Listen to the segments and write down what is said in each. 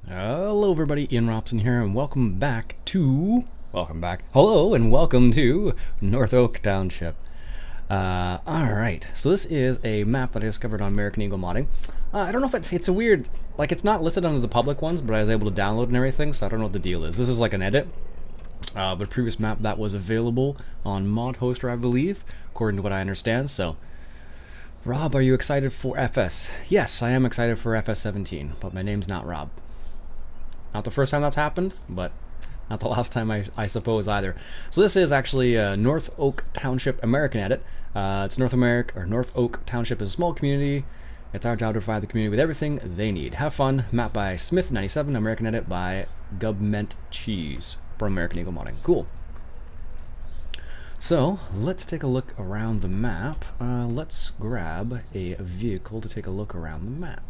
Hello everybody, Iain Robson here, and hello and welcome to Northoak Township. Alright, so this is a map that I discovered on American Eagle Modding. I don't know if it's a weird, like it's not listed on the public ones, but I was able to download and everything, so I don't know what the deal is. This is like an edit, but a previous map that was available on Mod Hoster, I believe, according to what I understand, so... Rob, are you excited for FS? Yes, I am excited for FS 17, but my name's not Rob. Not the first time that's happened, but not the last time I suppose either. So this is actually Northoak Township American edit. It's Northoak Township is a small community. It's our job to provide the community with everything they need. Have fun. Map by Smith97, American edit by Gubment Cheese from American Eagle Modding. Cool. So let's take a look around the map. Let's grab a vehicle to take a look around the map.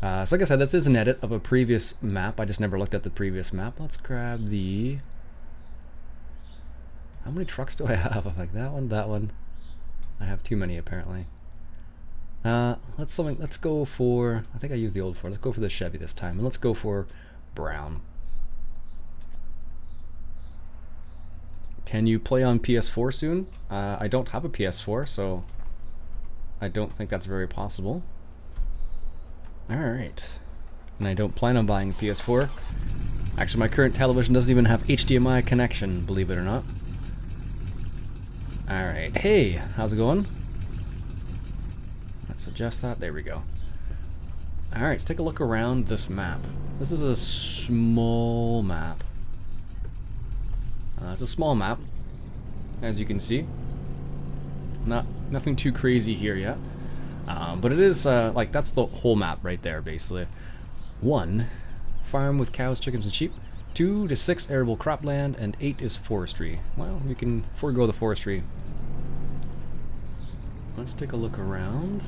So like I said, this is an edit of a previous map. I just never looked at the previous map. Let's grab the... How many trucks do I have? I'm like, that one. I have too many, apparently. Let's go for... I think I used the old Ford. Let's go for the Chevy this time. And let's go for brown. Can you play on PS4 soon? I don't have a PS4, so I don't think that's very possible. Alright. And I don't plan on buying a PS4. Actually, my current television doesn't even have HDMI connection, believe it or not. Alright. Hey, how's it going? Let's adjust that. There we go. Alright, let's take a look around this map. This is a small map. It's a small map, as you can see. Nothing too crazy here yet. But it is, like, that's the whole map right there, basically. 1, farm with cows, chickens, and sheep. 2 to 6, arable cropland. And 8 is forestry. Well, we can forego the forestry. Let's take a look around.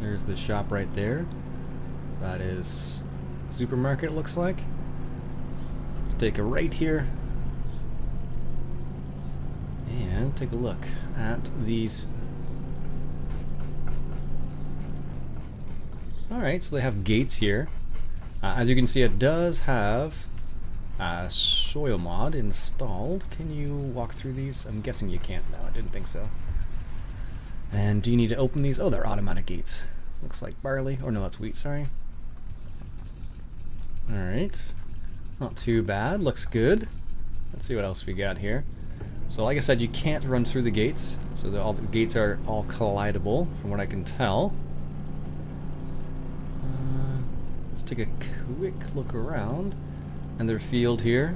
There's the shop right there. That is supermarket, it looks like. Let's take a right here. And take a look at these. Alright, so they have gates here. As you can see, it does have a soil mod installed. Can you walk through these? I'm guessing you can't. No, I didn't think so. And do you need to open these? Oh, they're automatic gates. Looks like barley. Or no, that's wheat, sorry. Alright. Not too bad. Looks good. Let's see what else we got here. So like I said, you can't run through the gates. So all the gates are all collidable, from what I can tell. Let's take a quick look around. And their field here.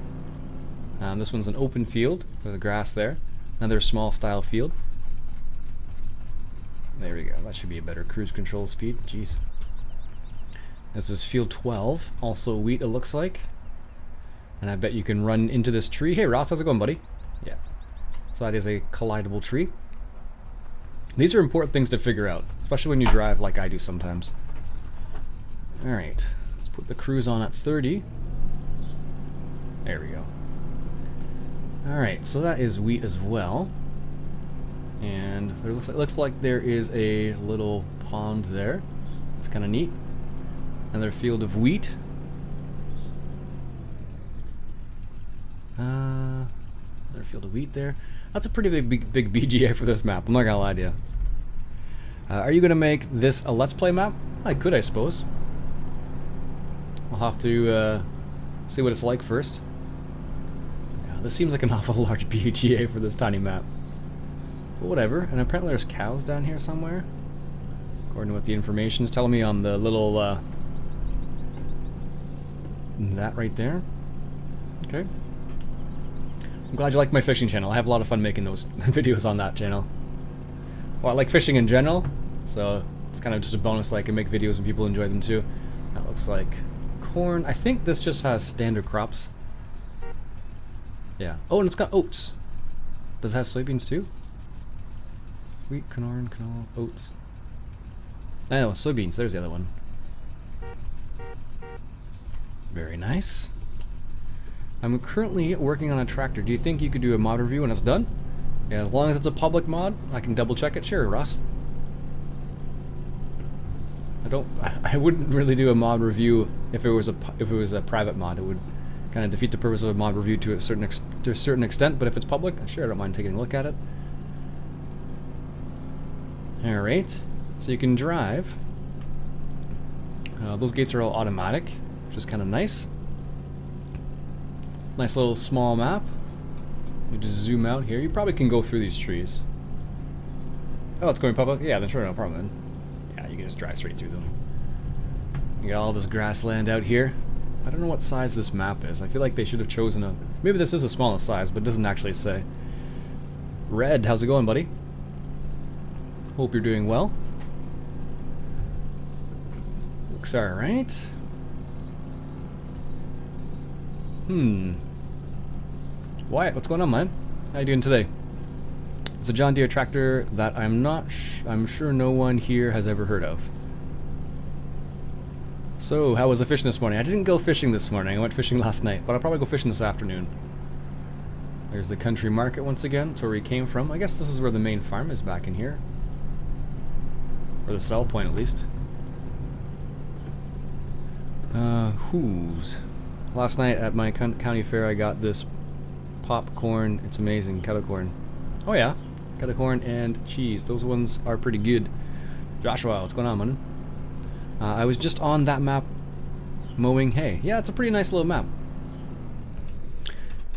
This one's an open field with the grass there. Another small style field. There we go. That should be a better cruise control speed. Jeez. This is field 12. Also wheat, it looks like. And I bet you can run into this tree. Hey Ross, how's it going, buddy? Yeah. So that is a collidable tree. These are important things to figure out, especially when you drive like I do sometimes. Alright, let's put the cruise on at 30. There we go. Alright, so that is wheat as well. And there looks like there is a little pond there. It's kind of neat. Another field of wheat. Another field of wheat there. That's a pretty big BGA for this map, I'm not gonna lie to you. Are you gonna make this a Let's Play map? I could, I suppose. I'll have to see what it's like first. Yeah, this seems like an awful large BGA for this tiny map. But whatever, and apparently there's cows down here somewhere. According to what the information is telling me on the little, that right there. Okay. I'm glad you like my fishing channel. I have a lot of fun making those videos on that channel. Well, I like fishing in general, so it's kind of just a bonus that I can make videos and people enjoy them too. That looks like corn. I think this just has standard crops. Yeah. Oh, and it's got oats. Does it have soybeans too? Wheat, corn, canola, oats. Oh, soybeans. There's the other one. Very nice. I'm currently working on a tractor. Do you think you could do a mod review when it's done? Yeah, as long as it's a public mod, I can double check it. Sure, Russ. I wouldn't really do a mod review if it was a private mod. It would kind of defeat the purpose of a mod review to a certain extent. But if it's public, sure, I don't mind taking a look at it. All right, so you can drive. Those gates are all automatic, which is kind of nice. Nice little small map. Let me just zoom out here. You probably can go through these trees. Oh, it's going public? Yeah, then sure, no problem. Yeah, you can just drive straight through them. You got all this grassland out here. I don't know what size this map is. I feel like they should have chosen a... Maybe this is the smallest size, but it doesn't actually say. Red, how's it going, buddy? Hope you're doing well. Looks alright. Wyatt, what's going on, man? How you doing today? It's a John Deere tractor that I'm sure no one here has ever heard of. So, how was the fishing this morning? I didn't go fishing this morning. I went fishing last night, but I'll probably go fishing this afternoon. There's the country market once again. That's where we came from. I guess this is where the main farm is back in here. Or the sell point, at least. Who's? Last night at my county fair, I got this popcorn. It's amazing. Kettle corn. Oh yeah, kettle corn and cheese. Those ones are pretty good. Joshua, what's going on, man? I was just on that map mowing hay. Yeah, it's a pretty nice little map.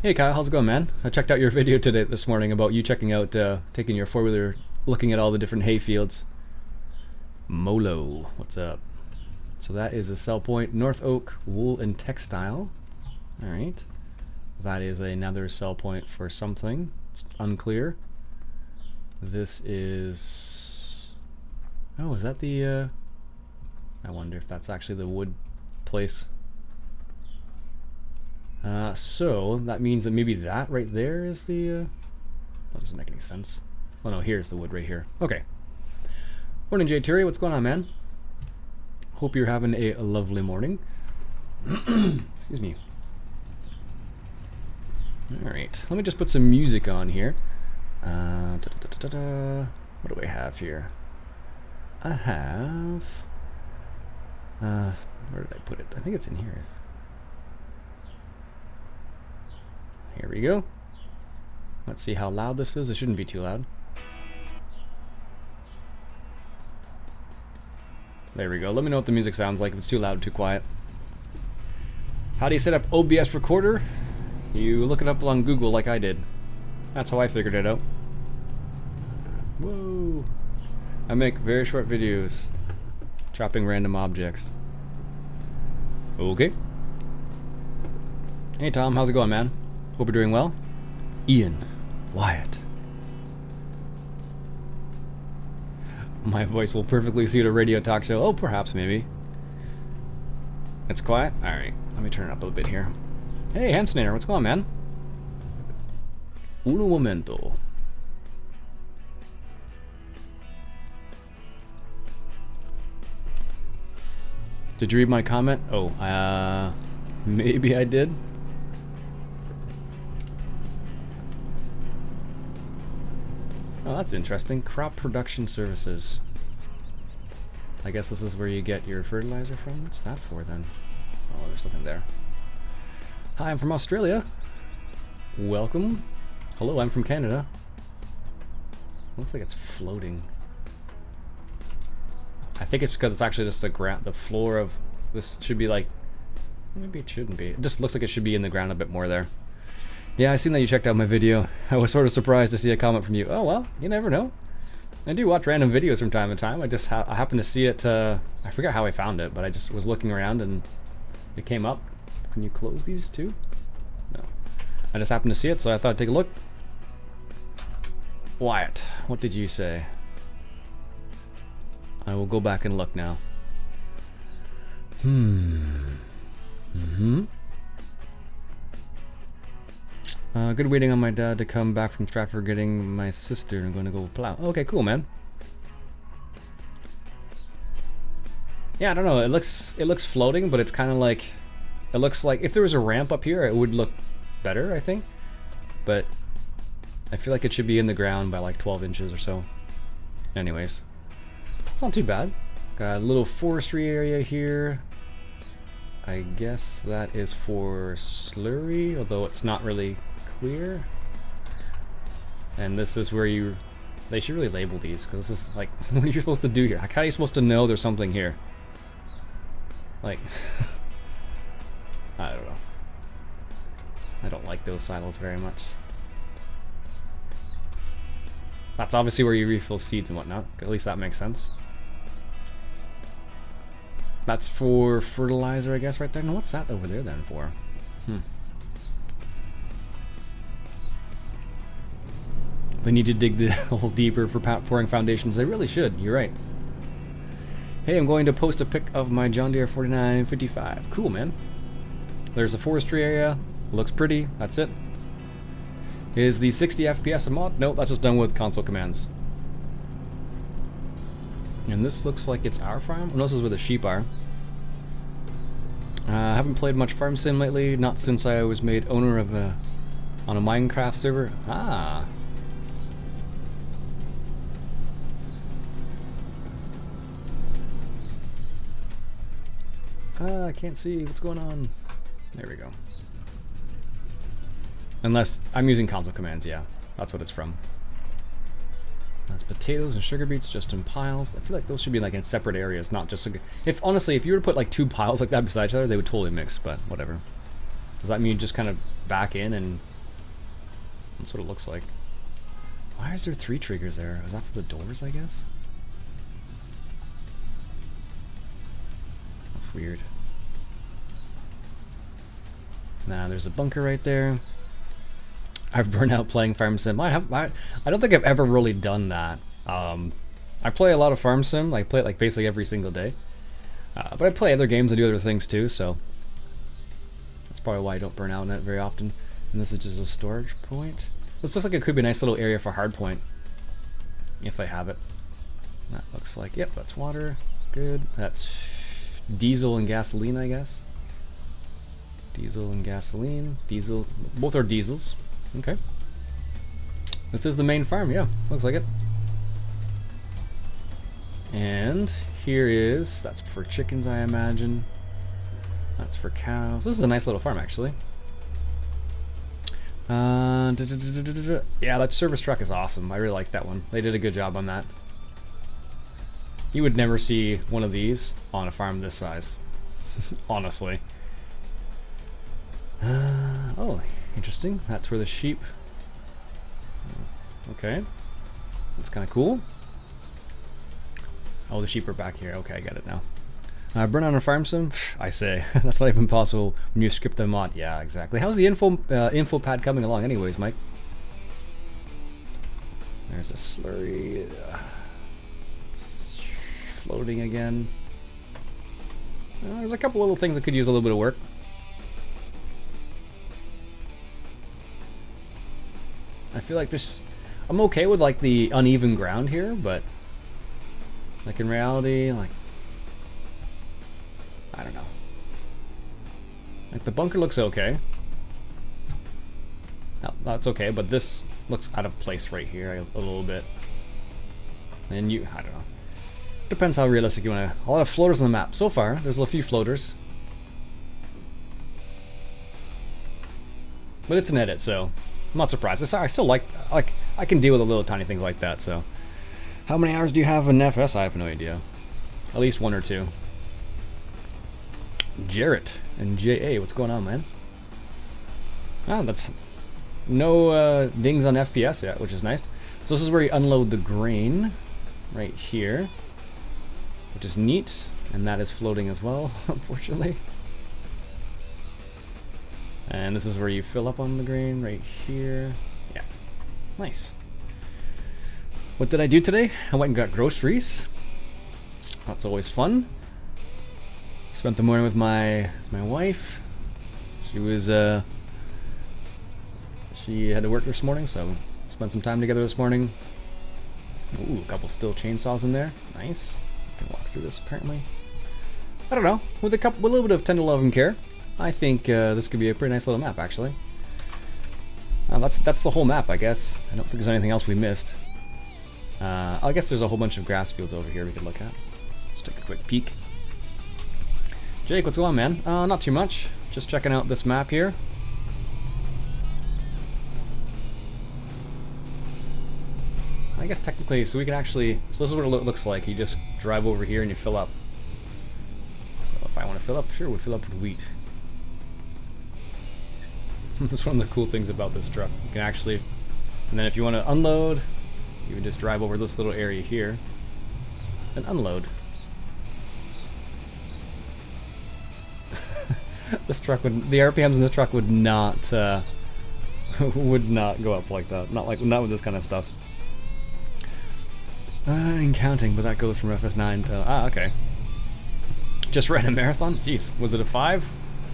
Hey Kyle, how's it going, man? I checked out your video this morning about you checking out, taking your four-wheeler, looking at all the different hay fields. Molo, what's up? So that is a sell point. Northoak Wool and Textile. Alright. That is another sell point for something. It's unclear. This is... Oh, is that the... I wonder if that's actually the wood place. So, that means that maybe that right there is the... That doesn't make any sense. Oh no, here's the wood right here. Okay. Morning, Jay Terry. What's going on, man? Hope you're having a lovely morning. Excuse me. Alright, let me just put some music on here. What do I have here? I have... where did I put it? I think it's in here. Here we go. Let's see how loud this is. It shouldn't be too loud. There we go. Let me know what the music sounds like, if it's too loud, too quiet. How do you set up OBS recorder? You look it up on Google like I did. That's how I figured it out. Whoa. I make very short videos. Chopping random objects. Okay. Hey Tom, how's it going, man? Hope you're doing well. Iain. Wyatt. My voice will perfectly suit a radio talk show. Oh, perhaps, maybe. It's quiet? Alright, let me turn it up a little bit here. Hey, Hamsnader, what's going on, man? Uno momento. Did you read my comment? Oh, maybe I did. Oh, that's interesting. Crop production services. I guess this is where you get your fertilizer from? What's that for then? Oh, there's something there. Hi, I'm from Australia. Welcome. Hello, I'm from Canada. Looks like it's floating. I think it's because it's actually just the floor of this should be like, maybe it shouldn't be. It just looks like it should be in the ground a bit more there. Yeah, I seen that you checked out my video. I was sort of surprised to see a comment from you. Oh well, you never know. I do watch random videos from time to time. I just I happened to see it. I forget how I found it, but I just was looking around and it came up. Can you close these too? No. I just happened to see it, so I thought I'd take a look. Wyatt, what did you say? I will go back and look now. Good waiting on my dad to come back from Stratford getting my sister. I'm going to go plow. Okay, cool, man. Yeah, I don't know. It looks floating, but it's kind of like... It looks like if there was a ramp up here, it would look better, I think. But I feel like it should be in the ground by like 12 inches or so. Anyways. It's not too bad. Got a little forestry area here. I guess that is for slurry, although it's not really clear. And this is where you... They should really label these, because this is like... What are you supposed to do here? How are you supposed to know there's something here? Like... I don't know. I don't like those silos very much. That's obviously where you refill seeds and whatnot. At least that makes sense. That's for fertilizer, I guess, right there. Now, what's that over there then for? They need to dig the hole deeper for pouring foundations. They really should. You're right. Hey, I'm going to post a pic of my John Deere 4955. Cool, man. There's a forestry area. Looks pretty. That's it. Is the 60 FPS a mod? Nope, that's just done with console commands. And this looks like it's our farm. Oh, this is where the sheep are. I haven't played much farm sim lately, not since I was made owner of on a Minecraft server. Ah. I can't see what's going on. There we go. Unless I'm using console commands, yeah, that's what it's from. That's potatoes and sugar beets just in piles. I feel like those should be like in separate areas, not just if honestly, if you were to put like two piles like that beside each other, they would totally mix. But whatever. Does that mean you just kind of back in and that's what it looks like? Why is there 3 triggers there? Is that for the doors? I guess. That's weird. Nah, there's a bunker right there. I've burned out playing farm sim. I don't think I've ever really done that. I play a lot of farm sim. I play it like basically every single day. But I play other games and do other things too, so that's probably why I don't burn out in it very often. And this is just a storage point. This looks like it could be a nice little area for hardpoint if I have it. That looks like, yep, that's water. Good. That's diesel and gasoline, I guess. Diesel and gasoline. Diesel, both are diesels. Okay. This is the main farm, yeah, looks like it. And here is, that's for chickens, I imagine. That's for cows. This is a nice little farm, actually. Yeah, that service truck is awesome. I really like that one. They did a good job on that. You would never see one of these on a farm this size, honestly. Oh, interesting. That's where the sheep... Okay. That's kind of cool. Oh, the sheep are back here. Okay, I get it now. Burn on a farm sim? I say. That's not even possible when you script the mod. Yeah, exactly. How's the info pad coming along anyways, Mike? There's a slurry. It's floating again. There's a couple little things that could use a little bit of work. I feel like this... I'm okay with like the uneven ground here, but like in reality, like I don't know. Like the bunker looks okay. No, that's okay, but this looks out of place right here a little bit. And I don't know. Depends how realistic you want to. A lot of floaters on the map. So far, there's a few floaters. But it's an edit, so I'm not surprised. I still like I can deal with a little tiny things like that, so. How many hours do you have in FS? I have no idea. At least 1 or 2. Jarrett and JA, what's going on, man? Ah, that's no dings on FPS yet, which is nice. So this is where you unload the grain, right here, which is neat, and that is floating as well, unfortunately. And this is where you fill up on the grain, right here. Yeah, nice. What did I do today? I went and got groceries. That's always fun. Spent the morning with my wife. She was she had to work this morning, so spent some time together this morning. Ooh, a couple steel chainsaws in there. Nice. I can walk through this apparently. I don't know. With a little bit of tender love and care, I think this could be a pretty nice little map actually. That's the whole map, I guess. I don't think there's anything else we missed. I guess there's a whole bunch of grass fields over here we could look at. Let's take a quick peek. Jake, what's going on, man? Not too much. Just checking out this map here. I guess technically, so we can actually, so this is what it looks like. You just drive over here and you fill up. So if I want to fill up, sure, we'll fill up with wheat. That's one of the cool things about this truck. You can actually, and then if you want to unload, you can just drive over this little area here and unload. This truck would, the RPMs in this truck would not go up like that. Not with this kind of stuff. And counting, but that goes from FS9 to okay. Just ran a marathon? Jeez, was it a 5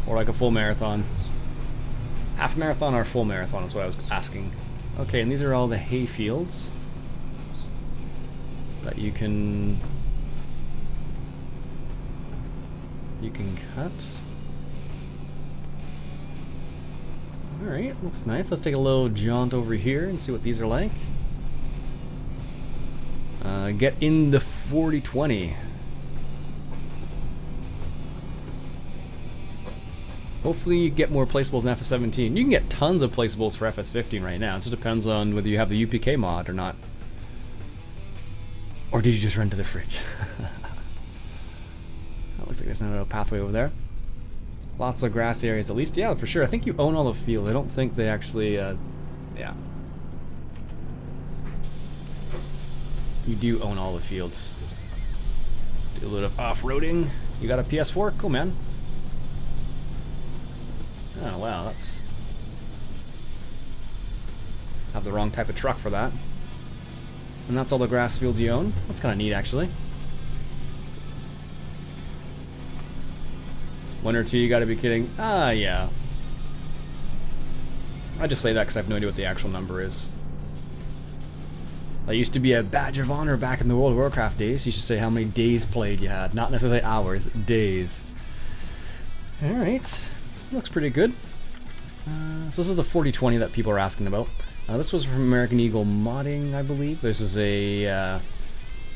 or like a full marathon? Half marathon or full marathon is what I was asking. Okay, and these are all the hay fields that you can cut. Alright, looks nice. Let's take a little jaunt over here and see what these are like. Get in the 4020. Hopefully you get more placeables in FS17. You can get tons of placeables for FS15 right now. It just depends on whether you have the UPK mod or not. Or did you just run to the fridge? That looks like there's another pathway over there. Lots of grass areas at least. Yeah, for sure. I think you own all the field. I don't think they actually, yeah. You do own all the fields. Do a little of off-roading. You got a PS4? Cool, man. Oh, wow, that's... Have the wrong type of truck for that. And that's all the grass fields you own. That's kind of neat, actually. 1 or 2, you gotta be kidding. Ah, yeah. I just say that because I have no idea what the actual number is. That used to be a badge of honor back in the World of Warcraft days. You should say how many days played you had, not necessarily hours, days. Alright, looks pretty good. So this is the 4020 that people are asking about. This was from American Eagle Modding, I believe. This is a...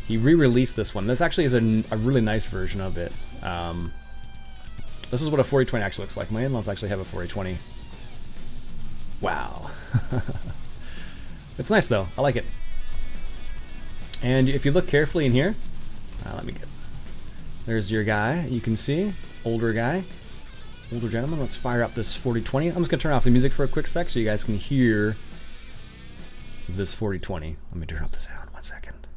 he re-released this one. This actually is a really nice version of it. This is what a 4020 actually looks like. My in-laws actually have a 4020. Wow. It's nice though, I like it. And if you look carefully in here, let me get, there's your guy, you can see, older guy, older gentleman. Let's fire up this 4020. I'm just gonna turn off the music for a quick sec so you guys can hear this 4020. Let me turn up the sound, 1 second.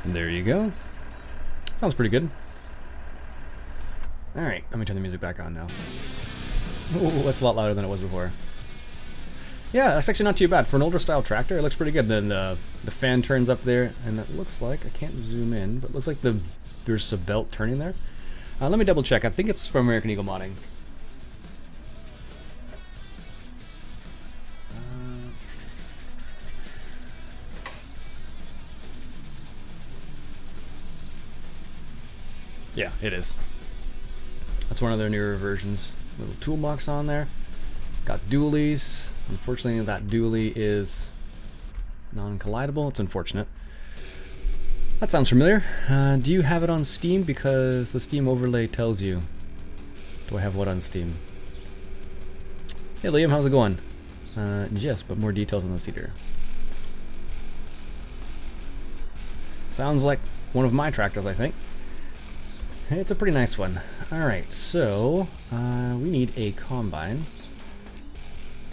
There you go. Sounds pretty good. Alright, let me turn the music back on now. Ooh, that's a lot louder than it was before. Yeah, that's actually not too bad. For an older style tractor, it looks pretty good. Then the fan turns up there, and it looks like, I can't zoom in, but it looks like there's a belt turning there. Let me double check. I think it's from American Eagle Modding. Yeah, it is. That's one of their newer versions. Little toolbox on there. Got dualies. Unfortunately, that dually is non-collidable. It's unfortunate. That sounds familiar. Do you have it on Steam? Because the Steam overlay tells you. Do I have what on Steam? Hey Liam, how's it going? Yes, but more details on the cedar. Sounds like one of my tractors, I think. It's a pretty nice one. Alright, so we need a combine.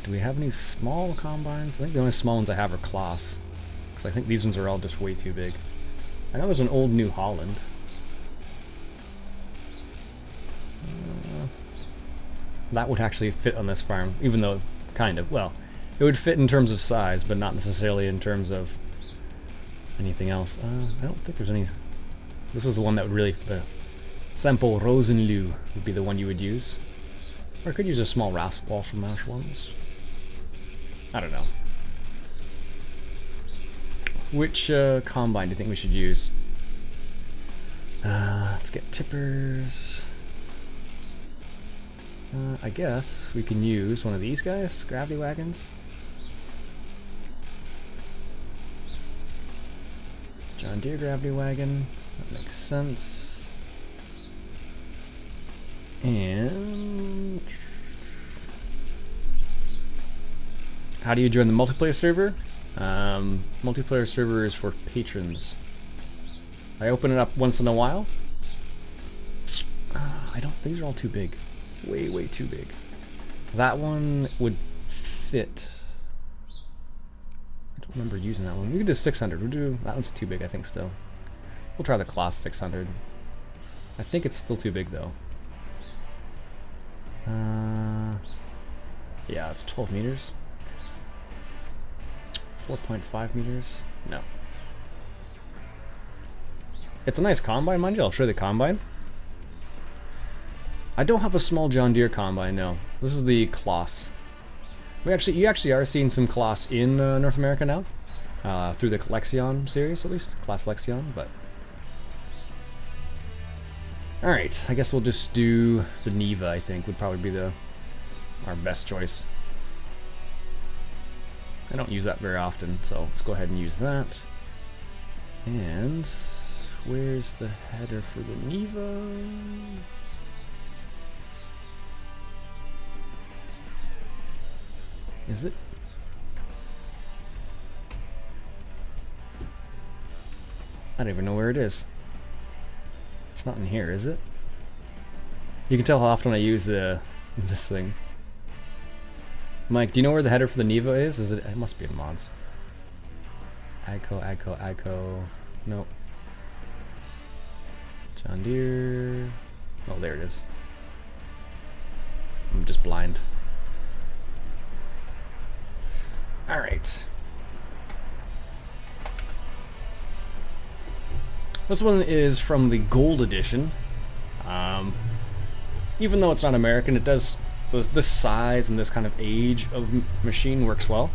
Do we have any small combines? I think the only small ones I have are Kloss. Because I think these ones are all just way too big. I know there's an old New Holland. That would actually fit on this farm, even though, kind of, well, it would fit in terms of size, but not necessarily in terms of anything else. I don't think there's any... This is the one that would really... The Semple Rosenlu would be the one you would use. Or I could use a small Walsh Mash ones. I don't know. Which combine do you think we should use? Let's get tippers. I guess we can use one of these guys, gravity wagons. John Deere gravity wagon, that makes sense. And how do you join the multiplayer server? Multiplayer server is for patrons. I open it up once in a while. I don't, these are all too big. Way, way too big. That one would fit. I don't remember using that one. We could do 600. We'll do, that one's too big, I think, still. We'll try the Class 600. I think it's still too big, though. Yeah, it's 12 meters. 4.5 meters. No. It's a nice combine, mind you. I'll show you the combine. I don't have a small John Deere combine, no. This is the Claas. You actually are seeing some Claas in North America now, through the Lexion series, at least, Claas Lexion. But all right, I guess we'll just do the Neva. I think would probably be our best choice. I don't use that very often, so let's go ahead and use that. And where's the header for the Neva? Is it? I don't even know where it is. It's not in here, is it? You can tell how often I use this thing. Mike, do you know where the header for the Neva is? Is it? It must be in mods. Agco. Nope. John Deere. Oh, there it is. I'm just blind. All right. This one is from the Gold Edition. Even though it's not American, it does. This size and this kind of age of machine works well.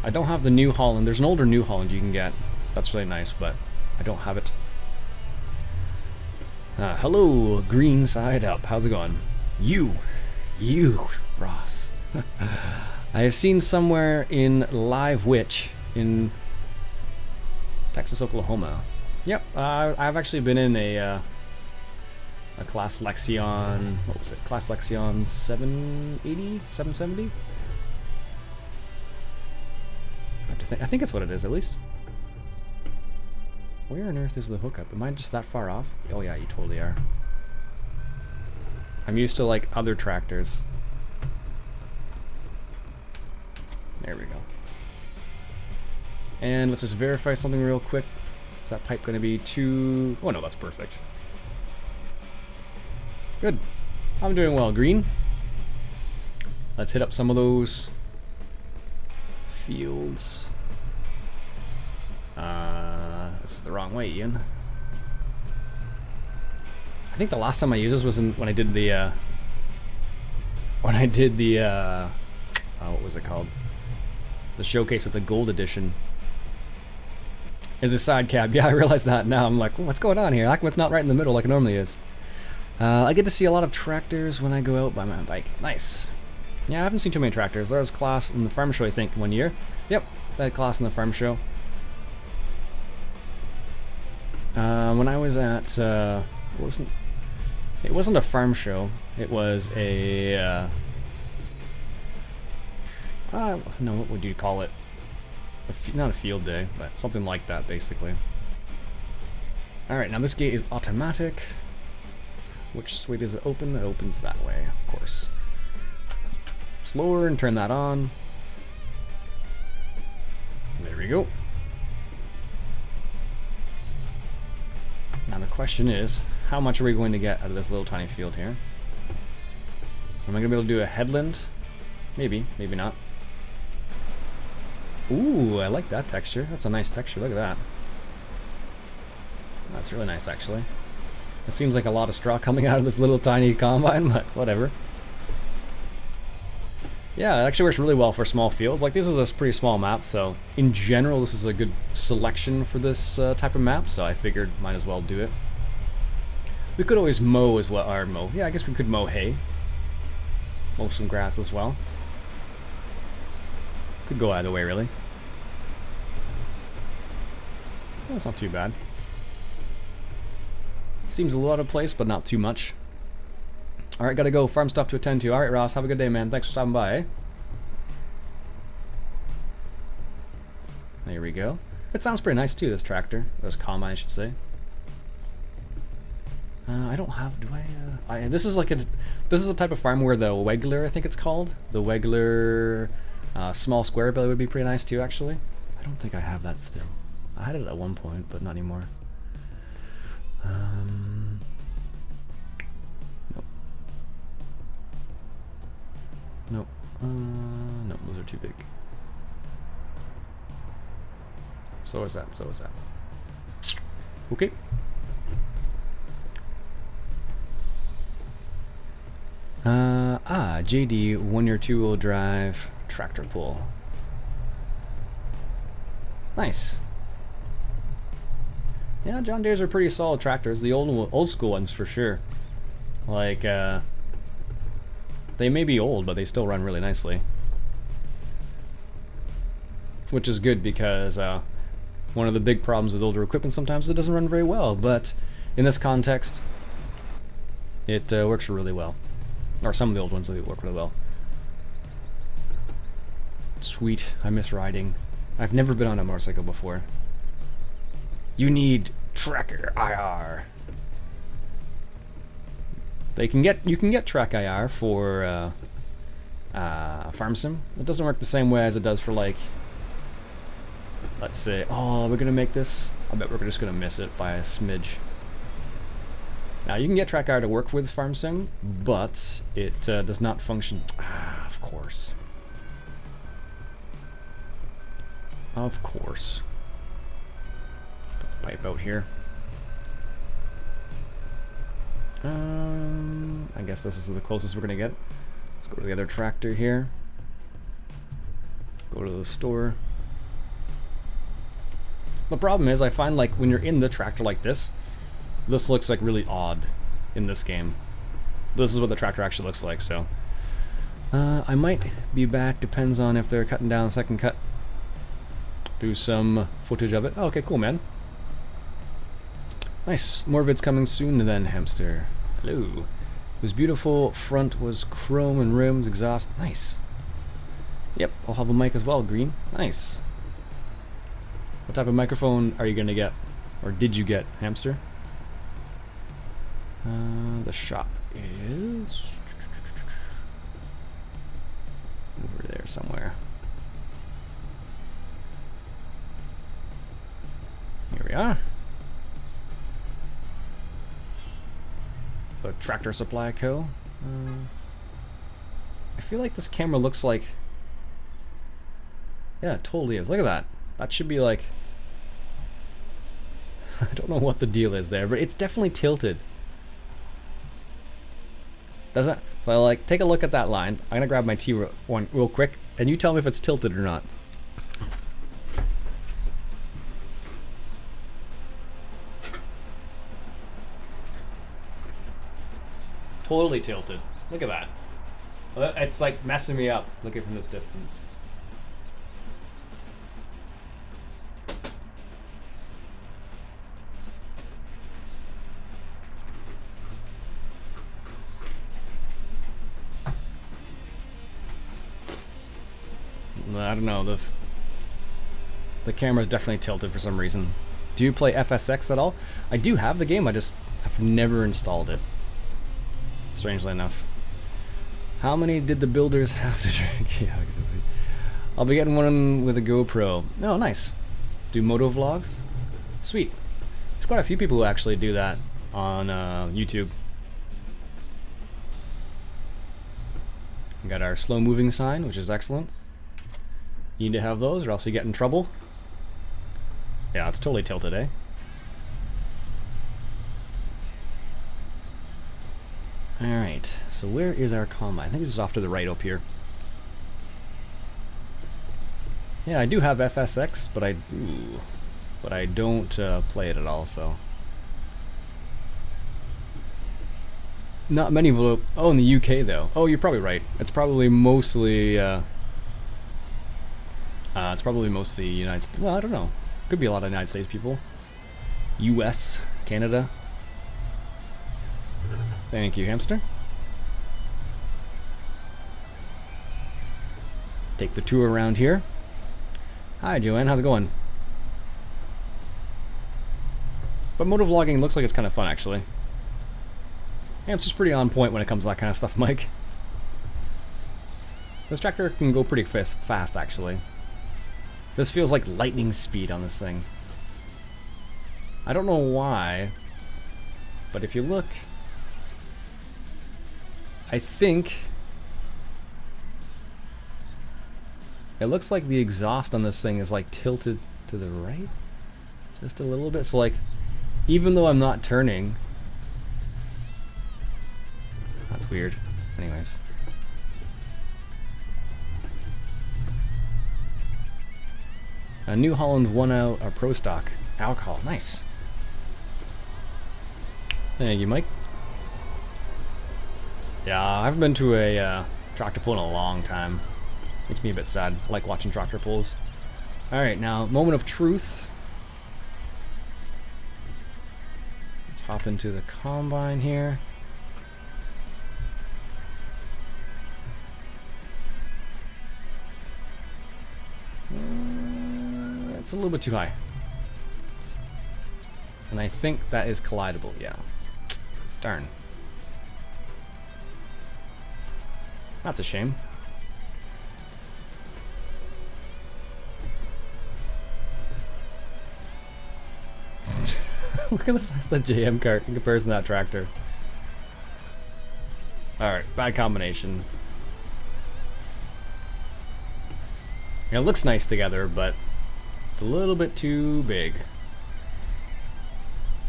I don't have the New Holland. There's an older New Holland you can get. That's really nice, but I don't have it. Hello, green side up. How's it going? You, Ross. I have seen somewhere in Live Witch in Texas, Oklahoma. Yep, I've actually been in a Class Lexion, what was it? Class Lexion 780? 770? I think it's what it is, at least. Where on earth is the hookup? Am I just that far off? Oh yeah, you totally are. I'm used to, like, other tractors. There we go. And let's just verify something real quick. Is that pipe going to be too... Oh no, that's perfect. Good. I'm doing well, green. Let's hit up some of those fields. This is the wrong way, Ian. I think the last time I used this was when I did the what was it called? The showcase at the Gold Edition. Is a side cab. Yeah, I realize that now. I'm like, what's going on here? How come it's not right in the middle like it normally is? I get to see a lot of tractors when I go out by my bike. Nice. Yeah, I haven't seen too many tractors. There was Class in the farm show, I think, one year. Yep, that Class in the farm show. When I was at, it wasn't a farm show. It was a, no, what would you call it? Not a field day, but something like that, basically. Alright, now this gate is automatic. Which way does it open? It opens that way, of course. Slower and turn that on. There we go. Now the question is, how much are we going to get out of this little tiny field here? Am I going to be able to do a headland? Maybe, maybe not. Ooh, I like that texture. That's a nice texture. Look at that. That's really nice, actually. It seems like a lot of straw coming out of this little tiny combine, but whatever. Yeah, it actually works really well for small fields. Like, this is a pretty small map, so in general, this is a good selection for this type of map, so I figured might as well do it. We could always mow as well, or mow. Yeah, I guess we could mow hay. Mow some grass as well. Could go either way, really. That's not too bad. Seems a little out of place, but not too much. Alright, gotta go. Farm stuff to attend to. Alright, Ross, have a good day, man. Thanks for stopping by, eh? There we go. It sounds pretty nice, too, this tractor. This combine, I should say. I don't have... Do I... this is like a... This is a type of farm where the Wegler, I think it's called. The Wegler small square bale would be pretty nice, too, actually. I don't think I have that still. I had it at one point, but not anymore. Nope. Nope. No, those are too big. So is that, so is that. Okay. JD, 1-year 2-wheel drive tractor pull. Nice. Yeah, John Deere's are pretty solid tractors. The old school ones for sure. Like, they may be old, but they still run really nicely. Which is good because one of the big problems with older equipment sometimes it doesn't run very well. But in this context, it works really well. Or some of the old ones they work really well. Sweet, I miss riding. I've never been on a motorcycle before. You need Tracker IR. You can get Track IR for Farm Sim. It doesn't work the same way as it does for, like, let's say, oh, we're gonna make this. I bet we're just gonna miss it by a smidge. Now you can get Track IR to work with Farm Sim, but it does not function. Of course. Of course. Put the pipe out here. I guess this is the closest we're gonna get. Let's go to the other tractor here. Go to the store. The problem is I find, like, when you're in the tractor like this looks like really odd in this game. This is what the tractor actually looks like, so I might be back, depends on if they're cutting down the second cut. Do some footage of it. Oh, okay, cool, man. Nice. More vids coming soon then, Hamster. Hello. It was beautiful. Front was chrome and rims, exhaust. Nice. Yep, I'll have a mic as well, Green. Nice. What type of microphone are you gonna get? Or did you get, Hamster? The shop is over there somewhere. Here we are. The Tractor Supply Co. I feel like this camera looks like... Yeah, it totally is. Look at that. That should be like... I don't know what the deal is there, but it's definitely tilted. Does it? So like, take a look at that line. I'm gonna grab my T1 real quick, and you tell me if it's tilted or not. Totally tilted. Look at that. It's like messing me up looking from this distance. I don't know, the camera's definitely tilted for some reason. Do you play FSX at all? I do have the game, I just have never installed it. Strangely enough. How many did the builders have to drink? Yeah, exactly. I'll be getting one with a GoPro. Oh, nice. Do moto vlogs? Sweet. There's quite a few people who actually do that on YouTube. We got our slow moving sign, which is excellent. You need to have those or else you get in trouble. Yeah, it's totally tilted, eh? Alright, so where is our combine? I think this is off to the right up here. Yeah, I do have FSX, but I don't play it at all, so... Not many will. Oh, in the UK though. Oh, you're probably right. It's probably mostly. It's probably mostly United States. Well, I don't know. Could be a lot of United States people. US, Canada. Thank you, hamster. Take the tour around here. Hi, Joanne. How's it going? But motovlogging looks like it's kind of fun, actually. Hamster's pretty on point when it comes to that kind of stuff, Mike. This tractor can go pretty fast, actually. This feels like lightning speed on this thing. I don't know why, but if you look, I think it looks like the exhaust on this thing is like tilted to the right, just a little bit. So like, even though I'm not turning, that's weird. Anyways. A New Holland 1 Pro Stock alcohol. Nice. Thank you, Mike. Yeah, I haven't been to a tractor pull in a long time. Makes me a bit sad. I like watching tractor pulls. Alright, now, moment of truth. Let's hop into the combine here. It's a little bit too high. And I think that is collidable, yeah. Darn. That's a shame. Look at the size of the JM cart in comparison to that tractor. Alright, bad combination. It looks nice together, but it's a little bit too big.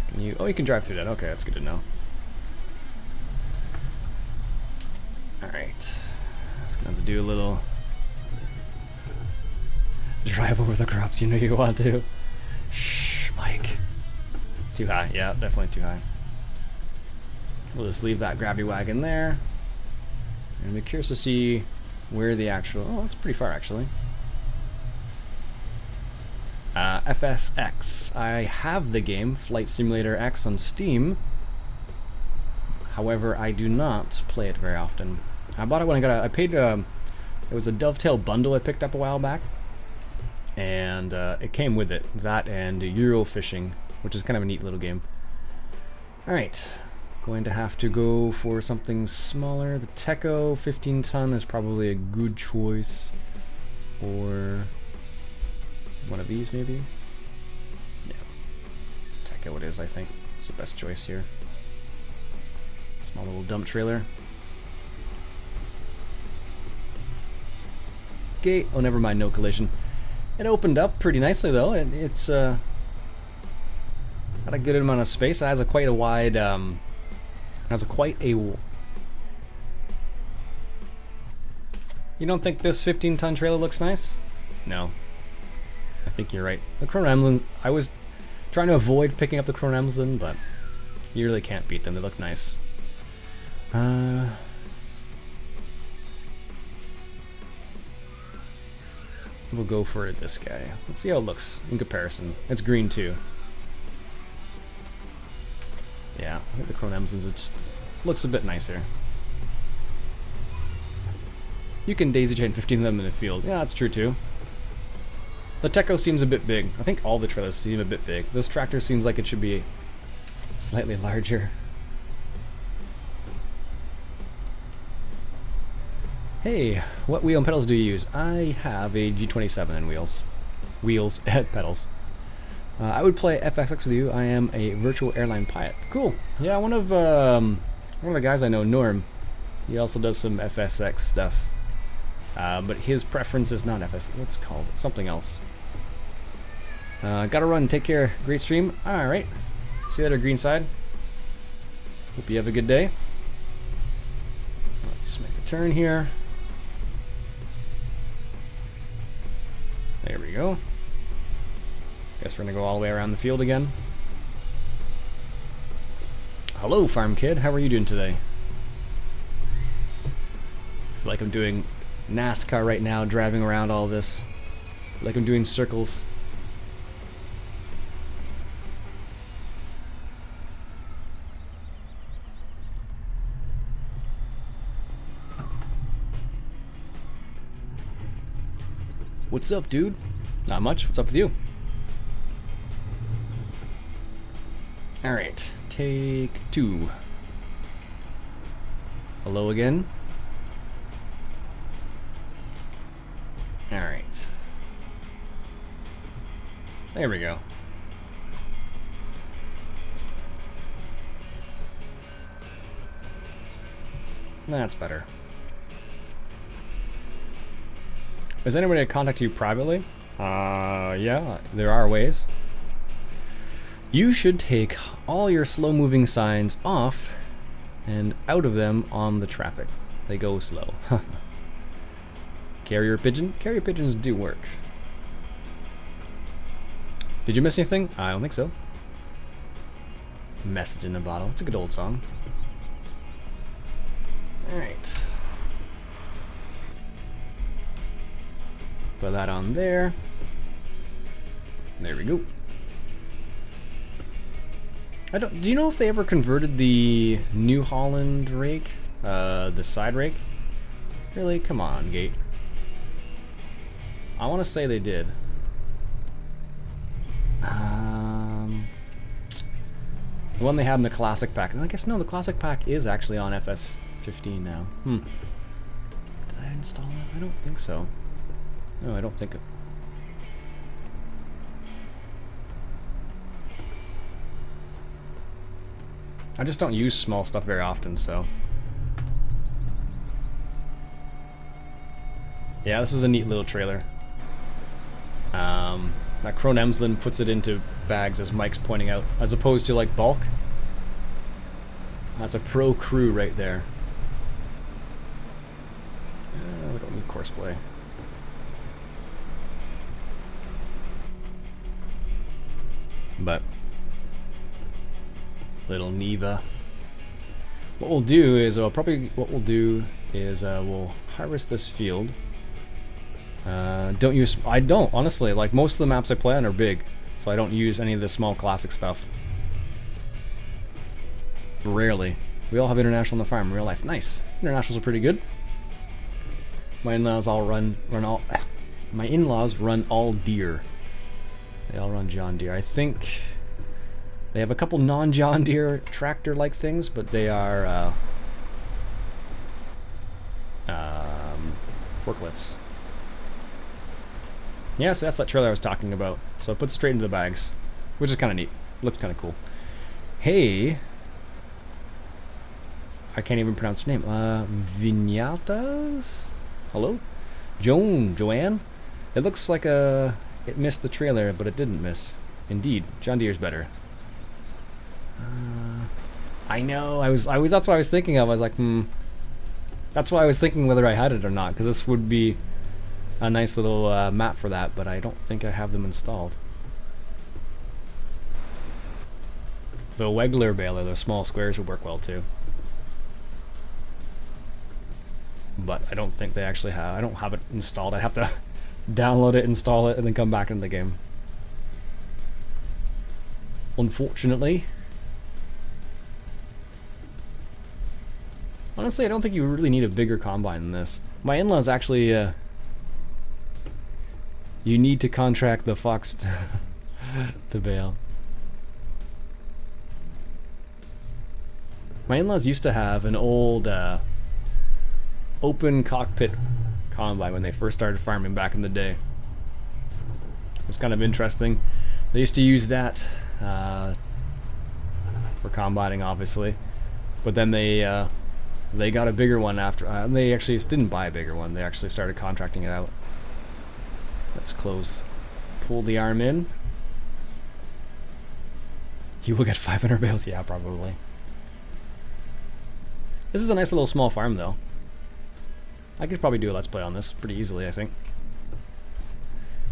Can you? Oh, you can drive through that. Okay, that's good to know. Alright. Just gonna have to do a little drive over the crops, you know you want to. Shh, Mike. Too high. Yeah, definitely too high. We'll just leave that gravity wagon there. And be curious to see where the actual... Oh, it's pretty far, actually. FSX. I have the game, Flight Simulator X, on Steam. However, I do not play it very often. I bought it when I paid... it was a Dovetail bundle I picked up a while back. And it came with it. That and Euro Fishing, which is kind of a neat little game. Alright. Going to have to go for something smaller. The Teco 15 ton is probably a good choice. Or one of these, maybe? Yeah. Teco it is, I think. It's the best choice here. Small little dump trailer. Gate. Oh, never mind, no collision. It opened up pretty nicely, though. It's got a good amount of space. It has a quite a wide... You don't think this 15-ton trailer looks nice? No. I think you're right. The Chrono Emblems, I was trying to avoid picking up the Chrono Emblem, but you really can't beat them. They look nice. We'll go for this guy. Let's see how it looks in comparison. It's green too. Yeah, I think the Chrono Emblems, it just looks a bit nicer. You can daisy chain 15 of them in the field. Yeah, that's true too. The Teco seems a bit big. I think all the trailers seem a bit big. This tractor seems like it should be slightly larger. Hey, what wheel and pedals do you use? I have a G27 and wheels. Wheels and pedals. I would play FXX with you. I am a virtual airline pilot. Cool. Yeah, one of the guys I know, Norm, he also does some FSX stuff. But his preference is not FS. What's it called? It's something else. Gotta run. Take care. Great stream. All right. See you later, Greenside. Hope you have a good day. Let's make a turn here. There we go. Guess we're gonna go all the way around the field again. Hello, farm kid. How are you doing today? feel like I'm doing NASCAR right now, driving around all this. I feel like I'm doing circles. What's up, dude? Not much. What's up with you? Alright, take 2. Hello again. Alright. There we go. That's better. Is anybody to contact you privately? Yeah, there are ways. You should take all your slow-moving signs off and out of them on the traffic. They go slow. Carrier pigeon? Carrier pigeons do work. Did you miss anything? I don't think so. Message in a Bottle. It's a good old song. Alright. Put that on there. There we go. Do you know if they ever converted the New Holland rake? The side rake? Really? Come on, Gate. I want to say they did. The one they had in the classic pack. I guess no, the classic pack is actually on FS15 now. Did I install it? I don't think so. No, I don't think it. I just don't use small stuff very often, so. Yeah, this is a neat little trailer. That Krone Emsland puts it into bags, as Mike's pointing out, as opposed to like bulk. That's a pro crew right there. We don't need courseplay. But little Neva. What we'll do is we'll harvest this field. I don't honestly, like most of the maps I play on are big, so I don't use any of the small classic stuff. Rarely. We all have international on the farm in real life. Nice. Internationals are pretty good. My in-laws my in-laws run all deer. They all run John Deere. I think they have a couple non-John Deere tractor-like things, but they are forklifts. Yeah, so that's that trailer I was talking about. So it puts it straight into the bags, which is kind of neat. Looks kind of cool. Hey, I can't even pronounce your name. Vignatas? Hello? Joanne? It looks like it missed the trailer, but it didn't miss. Indeed, John Deere's better. I know. That's what I was thinking of. I was like, That's why I was thinking whether I had it or not, because this would be a nice little map for that, but I don't think I have them installed. The Wegler baler, the small squares, would work well too. But I don't think they actually have. I don't have it installed. I have to download it, install it, and then come back into the game. Unfortunately. Honestly, I don't think you really need a bigger combine than this. My in-laws actually, you need to contract the Fox to bale. My in-laws used to have an old open cockpit combine when they first started farming back in the day. It was kind of interesting. They used to use that for combining, obviously, but then they got a bigger one after. They actually didn't buy a bigger one. They actually started contracting it out. Let's close. Pull the arm in. You will get 500 bales. Yeah, probably. This is a nice little small farm, though. I could probably do a let's play on this pretty easily, I think.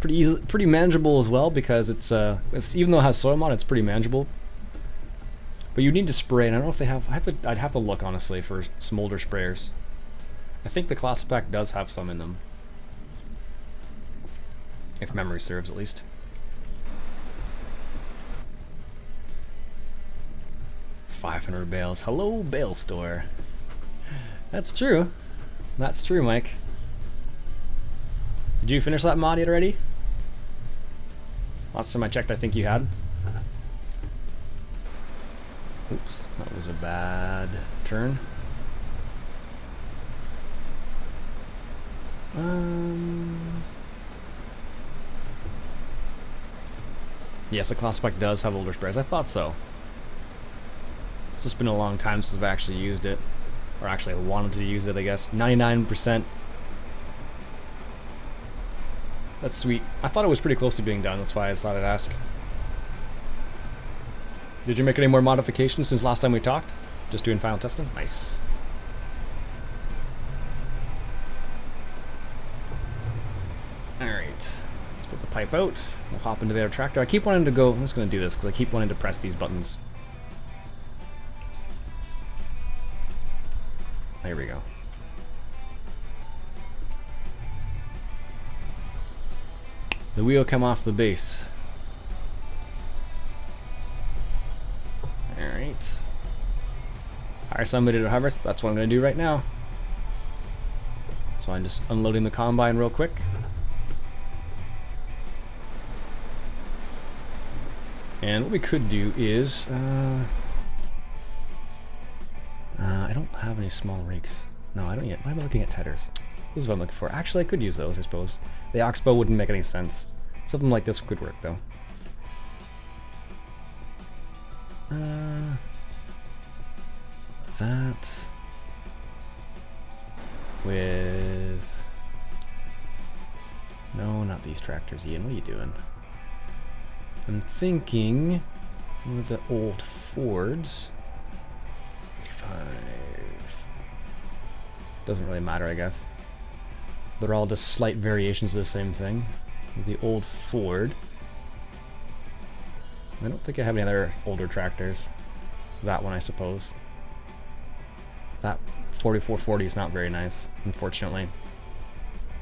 Pretty manageable as well, because it's even though it has soil mod, it's pretty manageable. But you need to spray, and I don't know if they have. I'd have to look honestly for smolder sprayers. I think the classic pack does have some in them. If memory serves, at least. $500 bales. Hello, bale store. That's true. That's true, Mike. Did you finish that mod yet already? Last time I checked, I think you had. Oops, that was a bad turn. Yes, the classic pack does have older sprays. I thought so. It's just been a long time since I've actually used it. Or actually, I wanted to use it, I guess. 99%. That's sweet. I thought it was pretty close to being done. That's why I thought I'd ask. Did you make any more modifications since last time we talked? Just doing final testing? Nice. Alright. Let's put the pipe out. We'll hop into the other tractor. I keep wanting to go... I'm just going to do this because I keep wanting to press these buttons. There we go. The wheel come off the base. Alright. Hire somebody to harvest. That's what I'm going to do right now. So I'm just unloading the combine real quick. And what we could do is... I don't have any small rakes. No, I don't yet. Why am I looking at tethers? This is what I'm looking for. Actually, I could use those, I suppose. The oxbow wouldn't make any sense. Something like this could work, though. That... with... No, not these tractors, Ian. What are you doing? I'm thinking... with the old Fords... Doesn't really matter, I guess. They're all just slight variations of the same thing. The old Ford. I don't think I have any other older tractors. That one, I suppose. That 4440 is not very nice, unfortunately.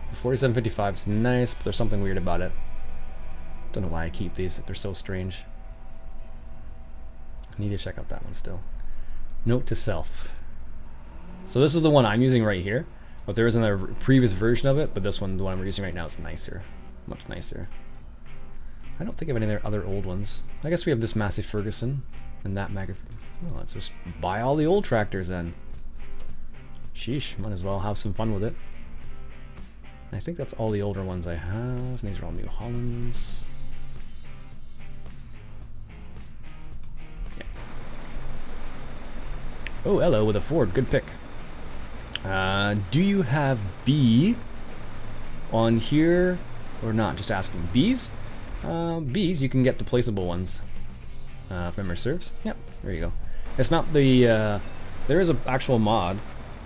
The 4755 is nice, but there's something weird about it. Don't know why I keep these, they're so strange. I need to check out that one still. Note to self. So this is the one I'm using right here, but there is another previous version of it, but this one, the one I'm using right now, is nicer. Much nicer. I don't think of any other old ones. I guess we have this Massey Ferguson and that Well, let's just buy all the old tractors then. Sheesh, might as well have some fun with it. I think that's all the older ones I have. These are all New Hollands. Yeah. Oh, hello with a Ford. Good pick. Do you have B on here or not? Just asking. B's? B's, you can get the placeable ones. If memory serves. Yep, there you go. It's not the, there is an actual mod.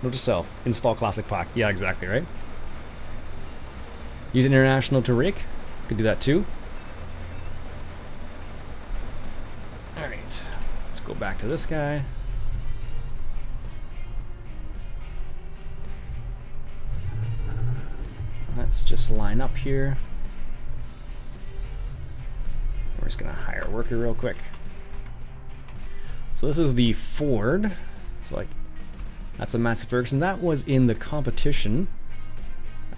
Note to self. Install classic pack. Yeah, exactly, right? Use international to rake. Could do that too. Alright. Let's go back to this guy. Let's just line up here. We're just gonna hire a worker real quick. So this is the Ford. So like, that's a Massey Ferguson. That was in the competition.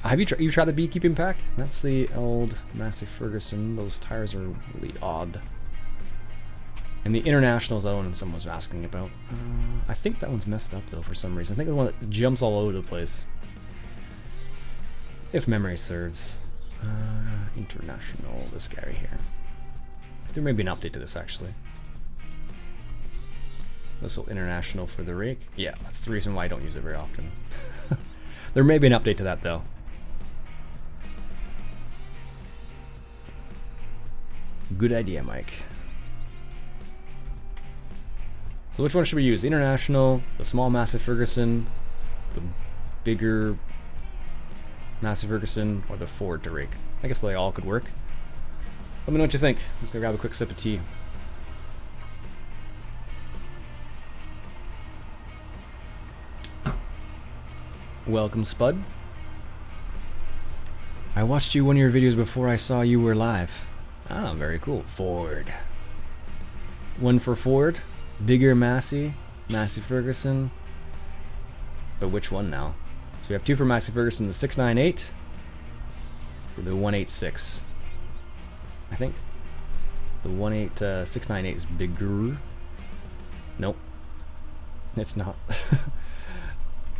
Have you tried the beekeeping pack? That's the old Massey Ferguson. Those tires are really odd. And the international is the one someone was asking about. I think that one's messed up though for some reason. I think the one that jumps all over the place. If memory serves. International, this guy right here. There may be an update to this actually. This will international for the rake. Yeah, that's the reason why I don't use it very often. There may be an update to that though. Good idea, Mike. So which one should we use? The international, the small Massey Ferguson, the bigger Massey Ferguson, or the Ford to rake? I guess they all could work. Let me know what you think. I'm just gonna grab a quick sip of tea. Welcome, Spud. I watched you one of your videos before I saw you were live. Ah, very cool. Ford. One for Ford. Bigger Massey. Massey Ferguson. But which one now? So we have two for Massey Ferguson, the 698 or the 186. I think the 698 is bigger. Nope. It's not.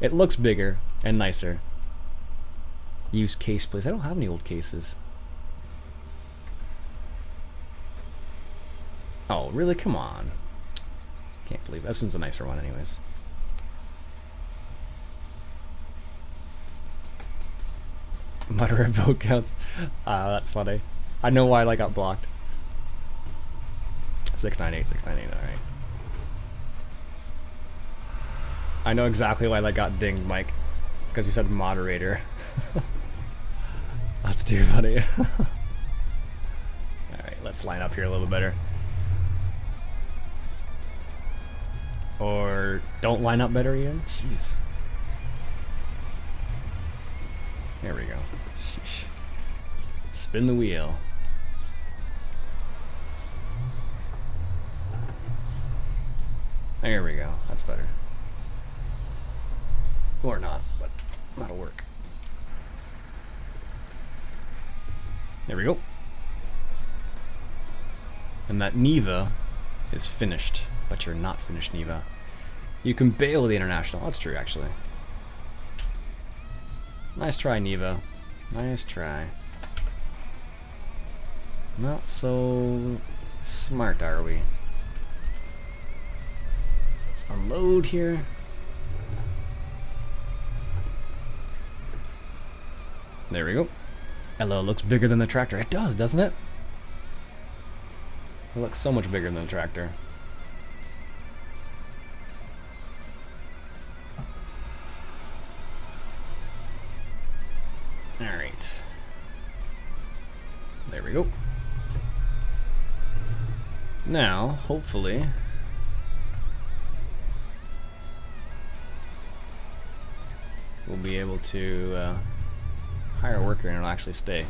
It looks bigger and nicer. Use case, please. I don't have any old cases. Oh, really? Come on. Can't believe it. This one's a nicer one anyways. Moderate vote counts. That's funny. I know why I got blocked. 698, 698, alright. I know exactly why that got dinged, Mike. It's because you said moderator. That's too funny. Alright, let's line up here a little bit better. Or don't line up better, Iain? Jeez. There we go. Sheesh. Spin the wheel. There we go. That's better. Or not, but that'll work. There we go. And that Neva is finished, but you're not finished, Neva. You can bale the International. That's true, actually. Nice try, Neva. Nice try. Not so smart, are we? Let's unload here. There we go. Hello, looks bigger than the tractor. It does, doesn't it? It looks so much bigger than the tractor. Alright. There we go. Now, hopefully, we'll be able to hire a worker and it'll actually stay.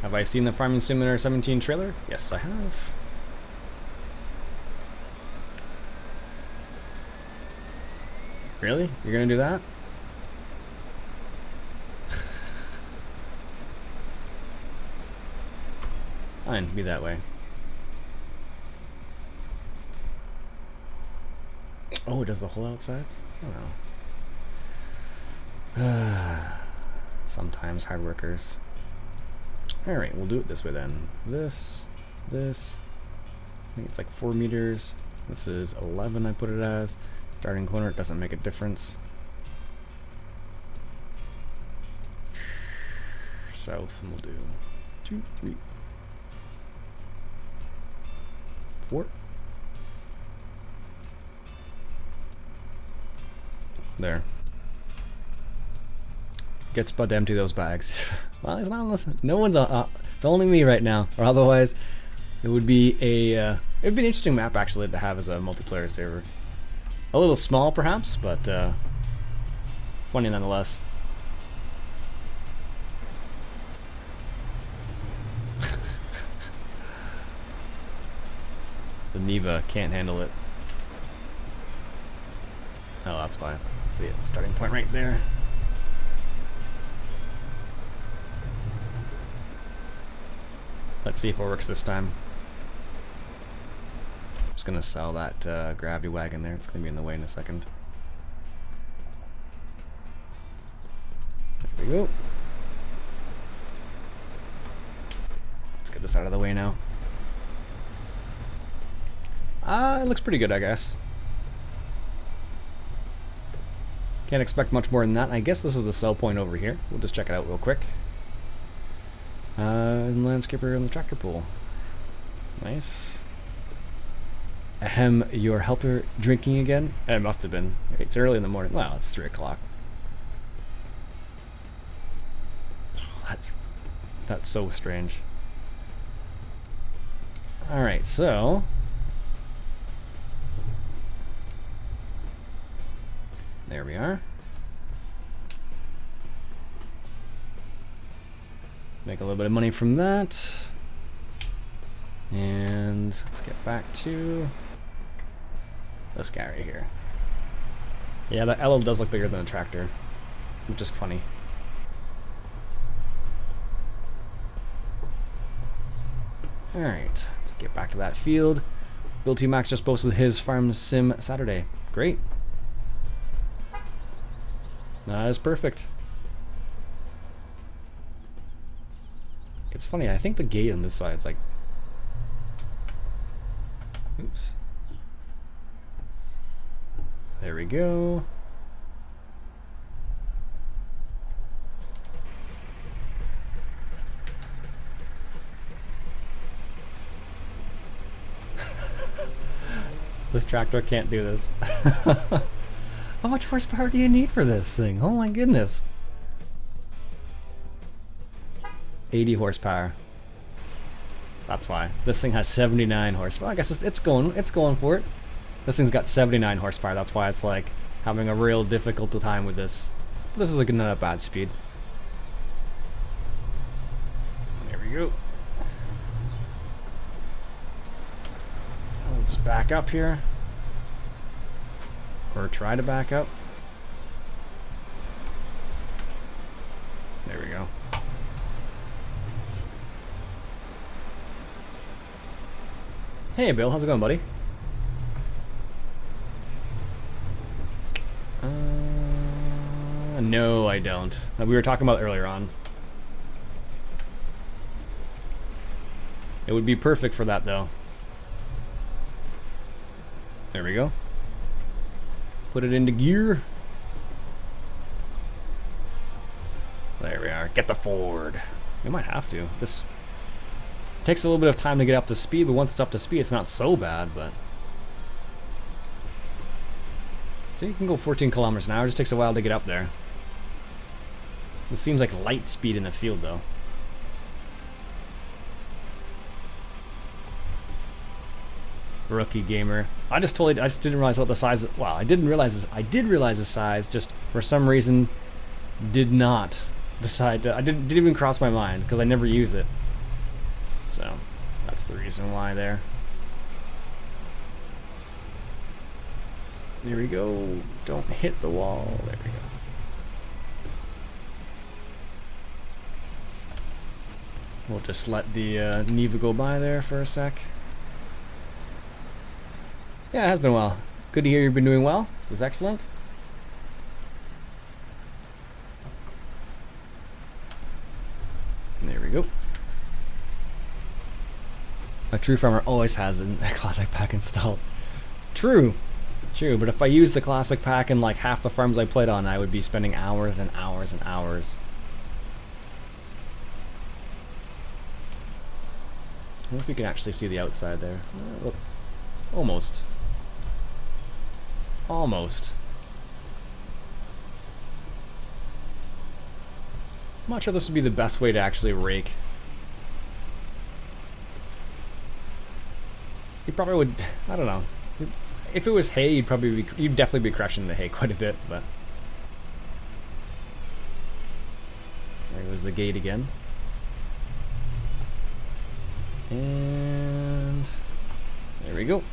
Have I seen the Farming Simulator 17 trailer? Yes, I have. Really? You're gonna do that? Fine, be that way. Oh, it does the whole outside? I don't know. Sometimes hard workers. Alright, we'll do it this way then. This. I think it's like 4 meters. This is 11 I put it as. Starting corner, it doesn't make a difference. South, and we'll do 2, 3, 4. There. Get Spud to empty those bags. Well, he's not listening. No one's it's only me right now, or otherwise it would be a it'd be an interesting map actually to have as a multiplayer server. A little small perhaps, but funny nonetheless. The Neva can't handle it. Oh, that's why. Let's see it. Starting point right there. Let's see if it works this time. I'm just gonna sell that gravity wagon there. It's gonna be in the way in a second. There we go. Let's get this out of the way now. It looks pretty good, I guess. Can't expect much more than that. I guess this is the sell point over here. We'll just check it out real quick. And landscaper in the tractor pool. Nice. Ahem, your helper drinking again? It must have been. It's early in the morning. Well, it's 3 o'clock. Oh, that's so strange. Alright, so There we are. Make a little bit of money from that. And let's get back to this guy right here. Yeah, the Elo does look bigger than the tractor, which is funny. Alright, let's get back to that field. Bill T. Max just posted his Farm Sim Saturday. Great. That is perfect. It's funny, I think the gate on this side's like... Oops. There we go. This tractor can't do this. How much horsepower do you need for this thing? Oh my goodness. 80 horsepower. That's why. This thing has 79 horsepower. I guess it's going for it. This thing's got 79 horsepower. That's why it's like having a real difficult time with this. This is not a bad speed. There we go. Let's back up here. Or try to back up. There we go. Hey Bill, how's it going, buddy? No, I don't. We were talking about earlier on. It would be perfect for that, though. There we go. Put it into gear. There we are. Get the Ford. We might have to. This takes a little bit of time to get up to speed, but once it's up to speed, it's not so bad, but... See, you can go 14 kilometers an hour. It just takes a while to get up there. It seems like light speed in the field, though. Rookie gamer. I just didn't realize what the size. Well, I did realize the size. Just for some reason, did not decide to. I didn't even cross my mind because I never use it. So that's the reason why there. There we go. Don't hit the wall. There we go. We'll just let the Neva go by there for a sec. Yeah, it has been a while. Good to hear you've been doing well. This is excellent. There we go. A true farmer always has a classic pack installed. True. True, but if I used the classic pack in like half the farms I played on, I would be spending hours and hours and hours. I wonder if you can actually see the outside there. Almost. Almost. I'm not sure this would be the best way to actually rake. You probably would, I don't know. If it was hay, you'd definitely be crushing the hay quite a bit, but... There goes the gate again. And... there we go.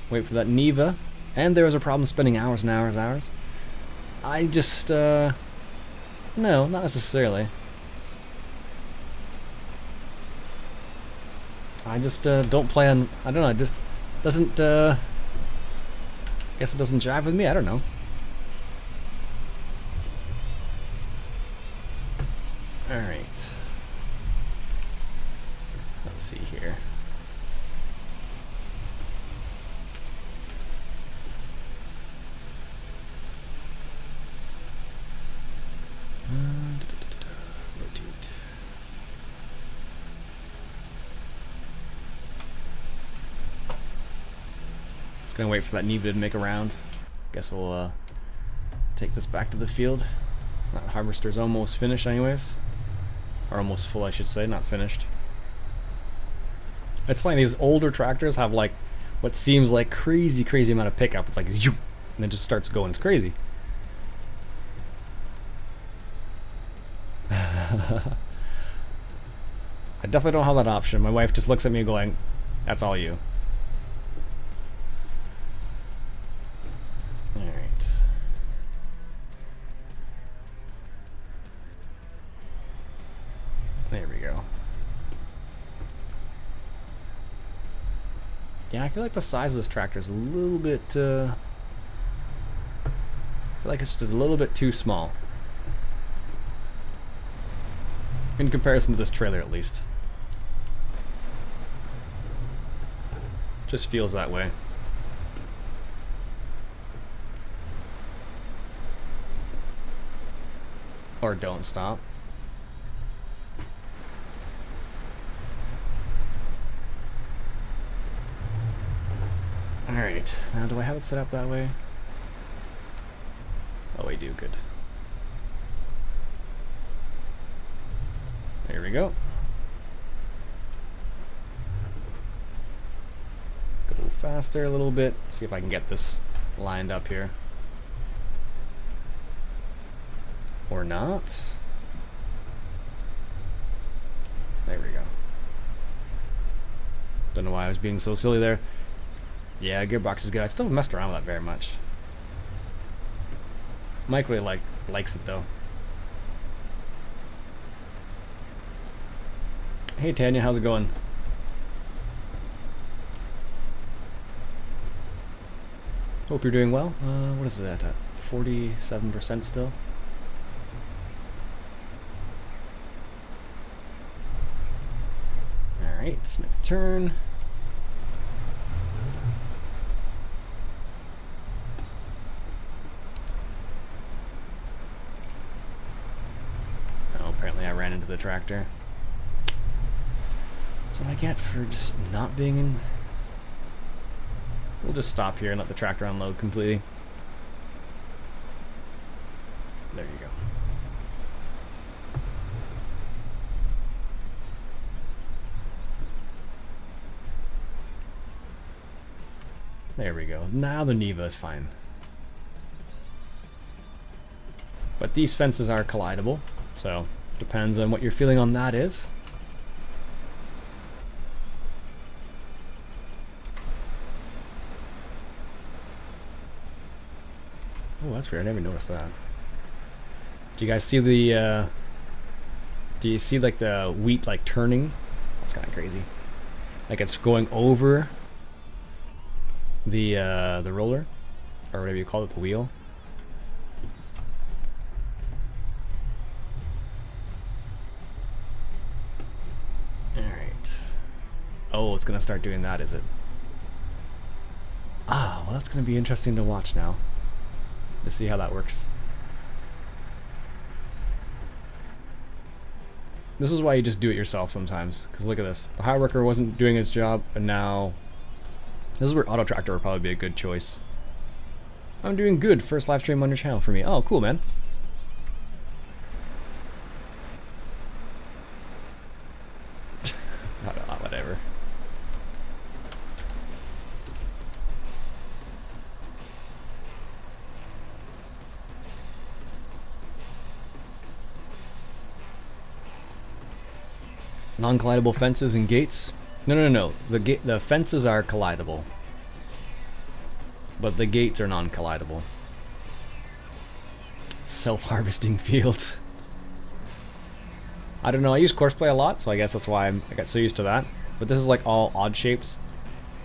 Wait for that Neva. And there was a problem spending hours and hours and hours. I just, no, not necessarily. I just don't play on, I don't know, it just doesn't, I guess it doesn't jive with me, I don't know. Alright. Let's see here. Rotate. Just gonna wait for that Neva to make a round. Guess we'll take this back to the field. That harvester's almost finished anyways. Or almost full, I should say, not finished. It's funny, these older tractors have like what seems like crazy amount of pickup. It's like zoom, and it just starts going. It's crazy. I definitely don't have that option. My wife just looks at me going, that's all you. Alright. There we go. Yeah, I feel like the size of this tractor is a little bit, I feel like it's just a little bit too small. In comparison to this trailer, at least. Just feels that way. Or don't stop. Alright, now do I have it set up that way? Oh, I do, good. There we go. Go faster a little bit. See if I can get this lined up here. Or not. There we go. Don't know why I was being so silly there. Yeah, gearbox is good. I still haven't messed around with that very much. Mike really likes it though. Hey Tanya, how's it going? Hope you're doing well. What is that at? 47% still? Alright, let's make the turn. Oh, apparently I ran into the tractor. That's what I get for just not being in. We'll just stop here and let the tractor unload completely. There you go. There we go. Now the Neva is fine. But these fences are collidable, so depends on what your feeling on that is. Oh, that's weird. I never noticed that. Do you guys see the, do you see like the wheat like turning? That's kind of crazy. Like it's going over the roller, or whatever you call it, the wheel. Alright. Oh, it's gonna start doing that, is it? Ah, well that's gonna be interesting to watch now. To see how that works. This is why you just do it yourself sometimes. Because look at this. The hire worker wasn't doing his job, and now this is where auto tractor would probably be a good choice. I'm doing good. First live stream on your channel for me. Oh, cool, man. Whatever. Non-collidable fences and gates? No. The fences are collidable, but the gates are non-collidable. Self-harvesting field. I don't know. I use courseplay a lot, so I guess that's why I got so used to that. But this is like all odd shapes,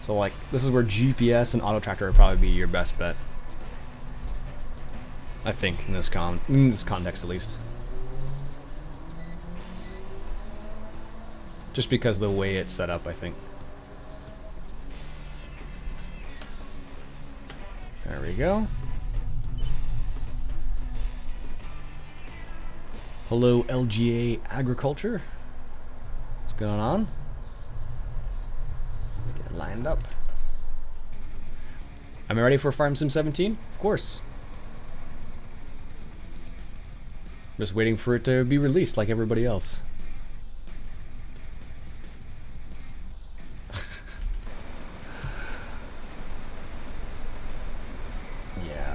so like this is where GPS and auto tractor would probably be your best bet. I think in this context at least. Just because of the way it's set up, I think. There we go. Hello, LGA Agriculture. What's going on? Let's get it lined up. Am I ready for Farm Sim 17? Of course. Just waiting for it to be released like everybody else. Yeah.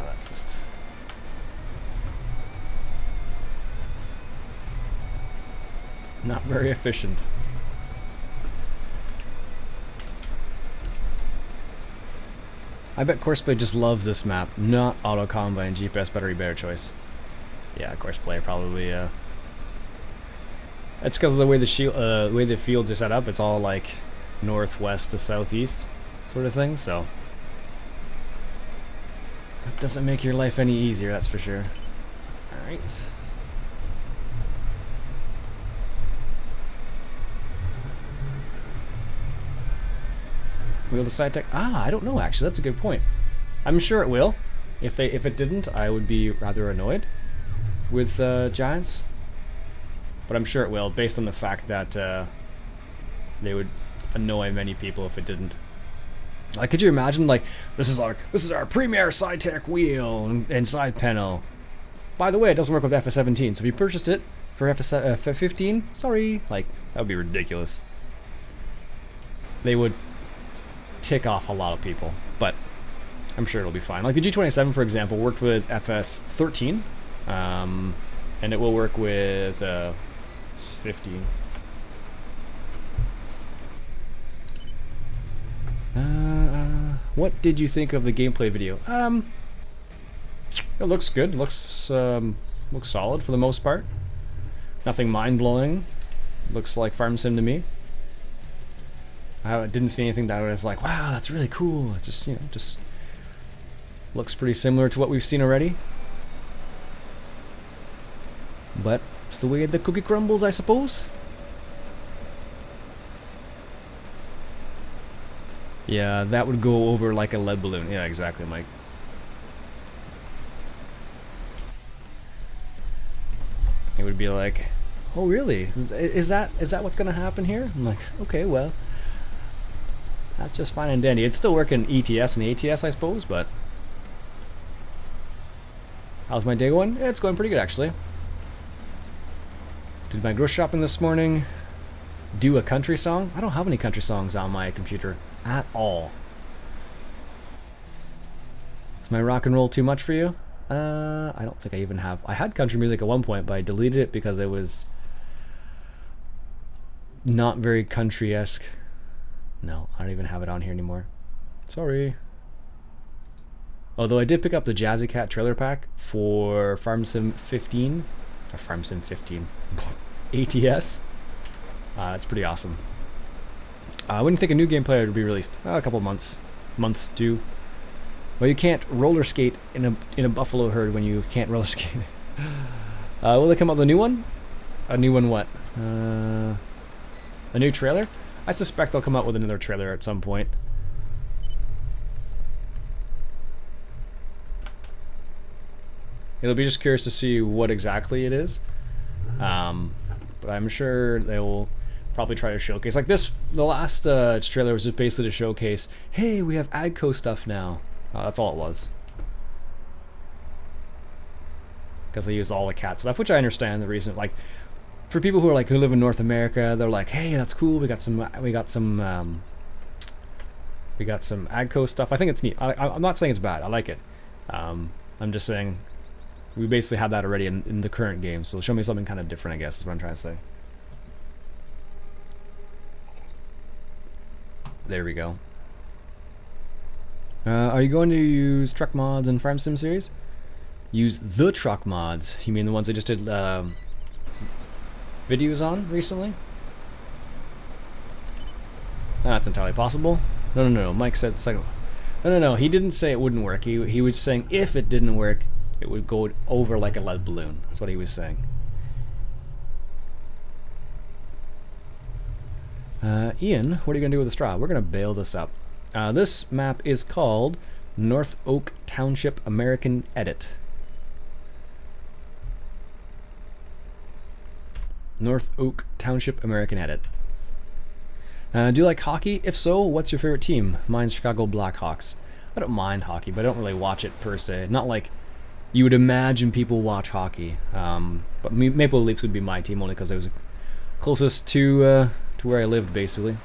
Not very efficient. I bet Courseplay just loves this map, not Auto Combine GPS battery better choice. Yeah, Courseplay probably. It's because of the way the fields are set up. It's all like northwest to southeast, sort of thing. So that doesn't make your life any easier, that's for sure. All right. Will the side tech? Ah, I don't know actually. That's a good point. I'm sure it will. If it didn't, I would be rather annoyed with Giants. But I'm sure it will, based on the fact that they would annoy many people if it didn't. Like, could you imagine? Like, this is our premier side tech wheel and side panel. By the way, it doesn't work with FS17. So if you purchased it for FS15, sorry. Like, that would be ridiculous. They would tick off a lot of people, but I'm sure it'll be fine. Like the G27, for example, worked with FS13, and it will work with 15. What did you think of the gameplay video? It looks good. Looks solid for the most part. Nothing mind-blowing. Looks like farm sim to me. I didn't see anything that was like, wow, that's really cool. It just, just looks pretty similar to what we've seen already. But it's the way the cookie crumbles, I suppose. Yeah, that would go over like a lead balloon. Yeah, exactly, Mike. It would be like, oh really? Is that what's gonna happen here? I'm like, okay, well, that's just fine and dandy. It's still working ETS and ATS, I suppose, but how's my day going? Yeah, it's going pretty good, actually. Did my grocery shopping this morning. Do a country song? I don't have any country songs on my computer at all. Is my rock and roll too much for you? I don't think I even have. I had country music at one point, but I deleted it because it was not very country-esque. No, I don't even have it on here anymore. Sorry. Although I did pick up the Jazzy Cat trailer pack for Farm Sim 15. Or Farm Sim 15. ATS. It's pretty awesome. When do you think a new gameplay would be released? A couple months. Months due. Well, you can't roller skate in a buffalo herd when you can't roller skate. Will they come out with a new one? A new one what? A new trailer? I suspect they'll come out with another trailer at some point. It'll be just curious to see what exactly it is. But I'm sure they will probably try to showcase. Like this, the last trailer was just basically to showcase, hey, we have AGCO stuff now. That's all it was. Because they used all the cat stuff, which I understand the reason. Like, for people who are like who live in North America, they're like, hey, that's cool. We got some AGCO stuff. I think it's neat. I'm not saying it's bad. I like it. I'm just saying we basically have that already in the current game. So show me something kind of different, I guess, is what I'm trying to say. There we go. Are you going to use truck mods in Farm Sim series? Use the truck mods. You mean the ones I just did videos on recently? That's entirely possible. No. Mike said the second one. No. He didn't say it wouldn't work. He was saying if it didn't work, it would go over like a lead balloon. That's what he was saying. Iain, what are you going to do with the straw? We're going to bale this up. This map is called Northoak Township American Edit. Northoak Township American Edit. Do you like hockey? If so, what's your favorite team? Mine's Chicago Blackhawks. I don't mind hockey, but I don't really watch it per se. Not like you would imagine people watch hockey. But Maple Leafs would be my team only because it was closest to where I lived, basically.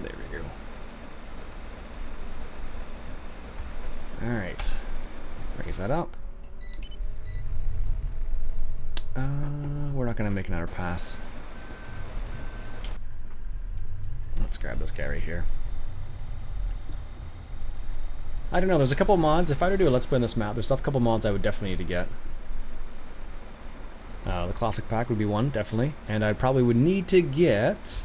There we go. Alright. not gonna make another pass. Let's grab this guy right here. I don't know, there's a couple mods. If I were to do a Let's Play on this map, there's a couple mods I would definitely need to get. The classic pack would be one, definitely. And I probably would need to get...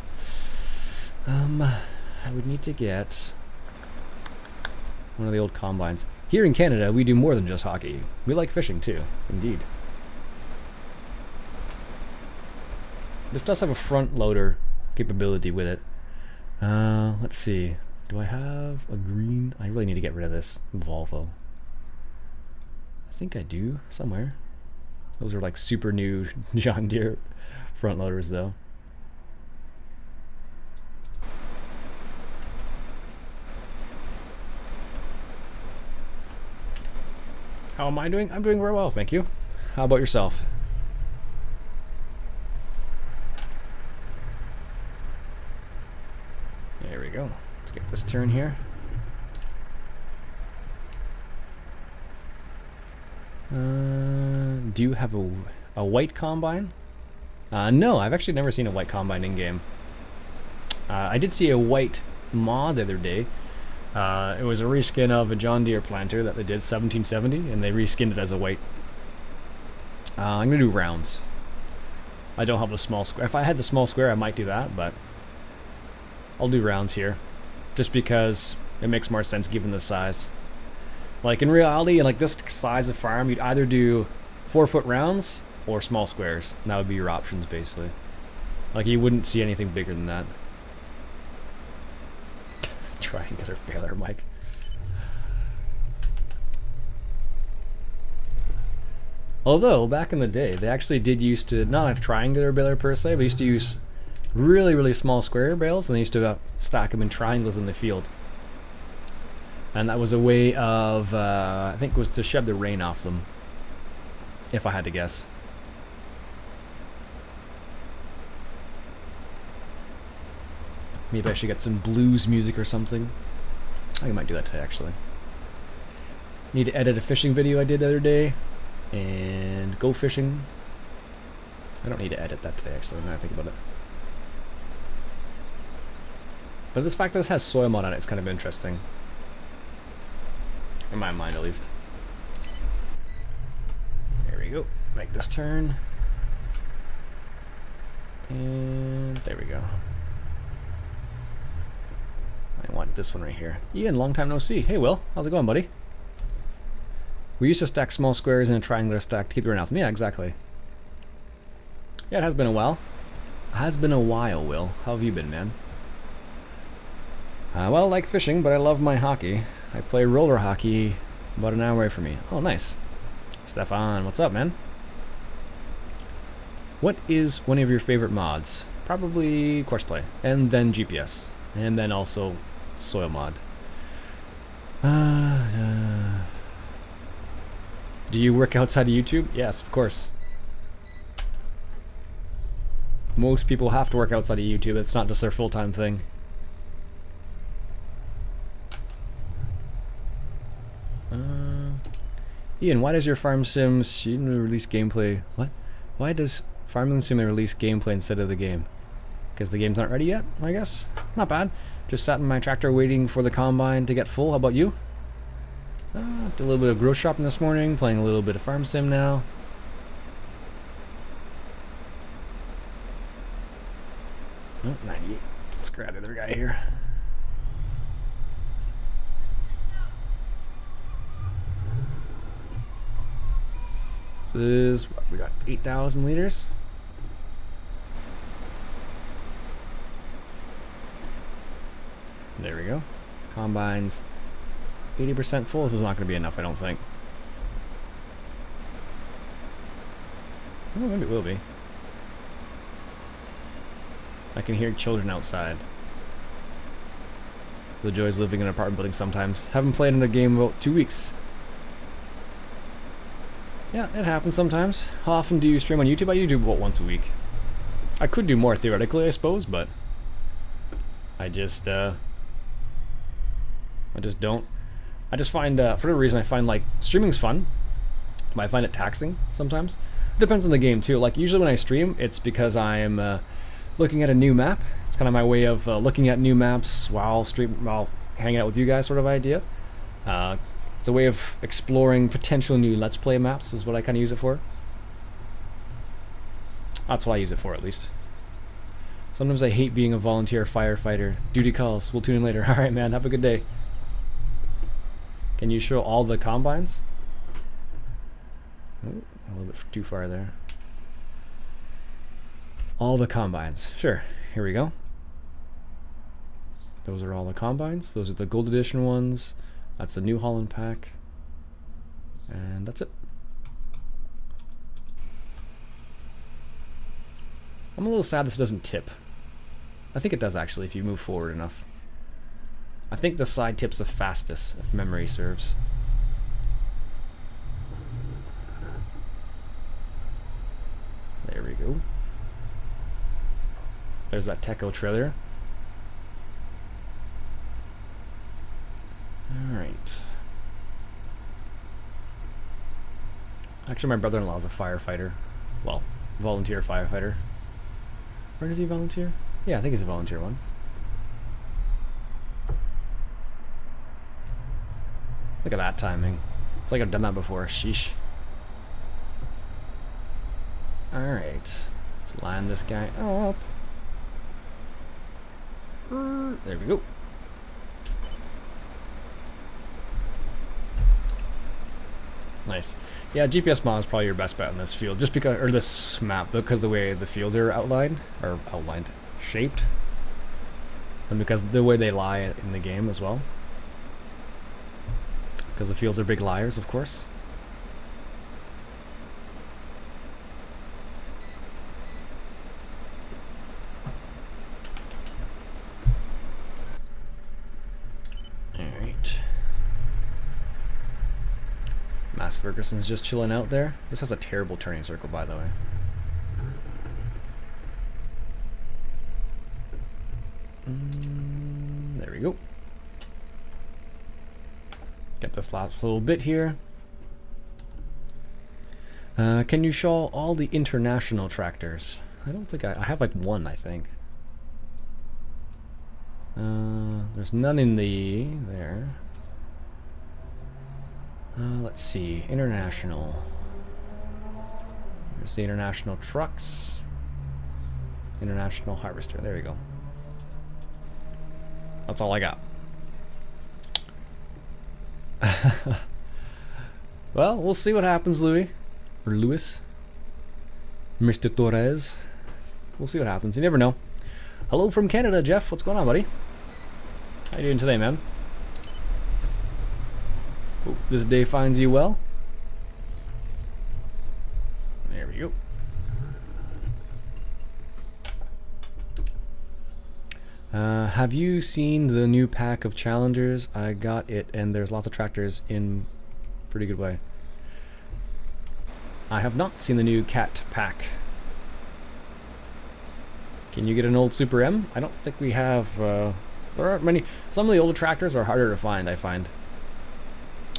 I would need to get one of the old combines. Here in Canada, we do more than just hockey. We like fishing too, indeed. This does have a front loader capability with it. Let's see. Do I have a green? I really need to get rid of this Volvo. I think I do, somewhere. Those are like super new John Deere front loaders though. How am I doing? I'm doing very well, thank you. How about yourself? There we go. Let's get this turn here. Do you have a white combine? No, I've actually never seen a white combine in game. I did see a white mod the other day. It was a reskin of a John Deere planter that they did 1770, and they reskinned it as a white. I'm gonna do rounds. I don't have the small square. If I had the small square, I might do that, but I'll do rounds here, just because it makes more sense given the size. Like in reality, like this size of farm, you'd either do 4-foot rounds or small squares. And that would be your options, basically. Like you wouldn't see anything bigger than that. Triangular baler, Mike. Although back in the day, they actually did used to not a triangular baler per se, but used to use really, really small square bales, and they used to stack them in triangles in the field. And that was a way of, I think it was to shed the rain off them, if I had to guess. Maybe I should get some blues music or something. I might do that today, actually. Need to edit a fishing video I did the other day, and go fishing. I don't need to edit that today, actually, now I think about it. But this fact that this has soil mod on it is kind of interesting. In my mind, at least. There we go. Make this turn. And there we go. I want this one right here. Iain, long time no see. Hey, Will. How's it going, buddy? We used to stack small squares in a triangular stack to keep the rain off them. Yeah, exactly. Yeah, it has been a while. It has been a while, Will. How have you been, man? Well, I like fishing, but I love my hockey. I play roller hockey about an hour away from me. Oh, nice. Stefan, what's up, man? What is one of your favorite mods? Probably Courseplay, and then GPS, and then also Soil Mod. Do you work outside of YouTube? Yes, of course. Most people have to work outside of YouTube. It's not just their full-time thing. Iain, why does your Farm Sim release gameplay? What? Why does Farming Sim release gameplay instead of the game? Because the game's not ready yet, I guess? Not bad. Just sat in my tractor waiting for the combine to get full. How about you? Did a little bit of grocery shopping this morning, playing a little bit of Farm Sim now. Oh, 98. Let's grab the other guy here. This is, what, we got 8,000 liters. There we go. Combine's 80% full. This is not going to be enough, I don't think. Oh, maybe it will be. I can hear children outside. The joys of living in an apartment building sometimes. Haven't played in a game in about 2 weeks. Yeah, it happens sometimes. How often do you stream on YouTube? I do about once a week. I could do more theoretically, I suppose, but I just don't. I just find, for whatever reason, I find like streaming's fun, but I find it taxing sometimes. Depends on the game too. Like usually when I stream, it's because I'm looking at a new map. It's kind of my way of looking at new maps while hanging out with you guys, sort of idea. It's a way of exploring potential new Let's Play maps. Is what I kind of use it for. That's what I use it for, at least. Sometimes I hate being a volunteer firefighter. Duty calls. We'll tune in later. All right, man. Have a good day. Can you show all the combines? Oh, a little bit too far there. All the combines. Sure. Here we go. Those are all the combines. Those are the gold edition ones. That's the New Holland pack. And that's it. I'm a little sad this doesn't tip. I think it does actually if you move forward enough. I think the side tip's the fastest, if memory serves. There we go. There's that Teco trailer. Alright. Actually, my brother-in-law is a firefighter. Well, volunteer firefighter. Where does he volunteer? Yeah, I think he's a volunteer one. Look at that timing. It's like I've done that before. Sheesh. Alright. Let's line this guy up. There we go. Nice. Yeah, GPS mod is probably your best bet in this field, just because, or this map, because the way the fields are shaped, and because the way they lie in the game as well. Because the fields are big liars, of course. Alright. Mass Ferguson's just chilling out there. This has a terrible turning circle, by the way. There we go. Get this last little bit here. Can you show all the international tractors? I don't think I have like one, I think. There's none in there. Let's see, international. There's the international trucks. International harvester, there we go. That's all I got. Well, we'll see what happens, Louis. Or Louis. Mr. Torres. We'll see what happens. You never know. Hello from Canada, Jeff. What's going on, buddy? How you doing today, man? Hope this day finds you well. There we go. Have you seen the new pack of Challengers? I got it, and there's lots of tractors in pretty good way. I have not seen the new Cat pack. Can you get an old Super M? I don't think we have. There aren't many. Some of the older tractors are harder to find, I find.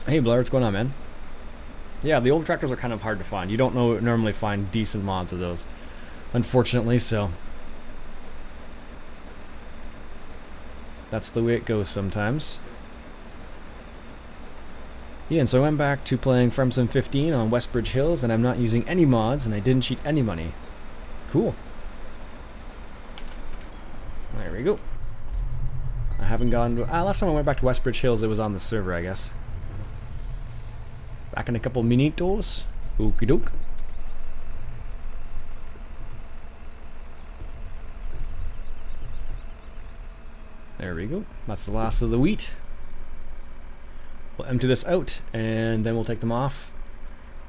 Hey Blair, what's going on, man? Yeah, the old tractors are kind of hard to find. You don't normally find decent mods of those, unfortunately, so that's the way it goes sometimes. Yeah, and so I went back to playing Farm Sim 15 on Westbridge Hills, and I'm not using any mods, and I didn't cheat any money. Cool. There we go. I haven't gone to... last time I went back to Westbridge Hills, it was on the server, I guess. Back in a couple minitos. Okie doke. There we go. That's the last of the wheat. We'll empty this out, and then we'll take them off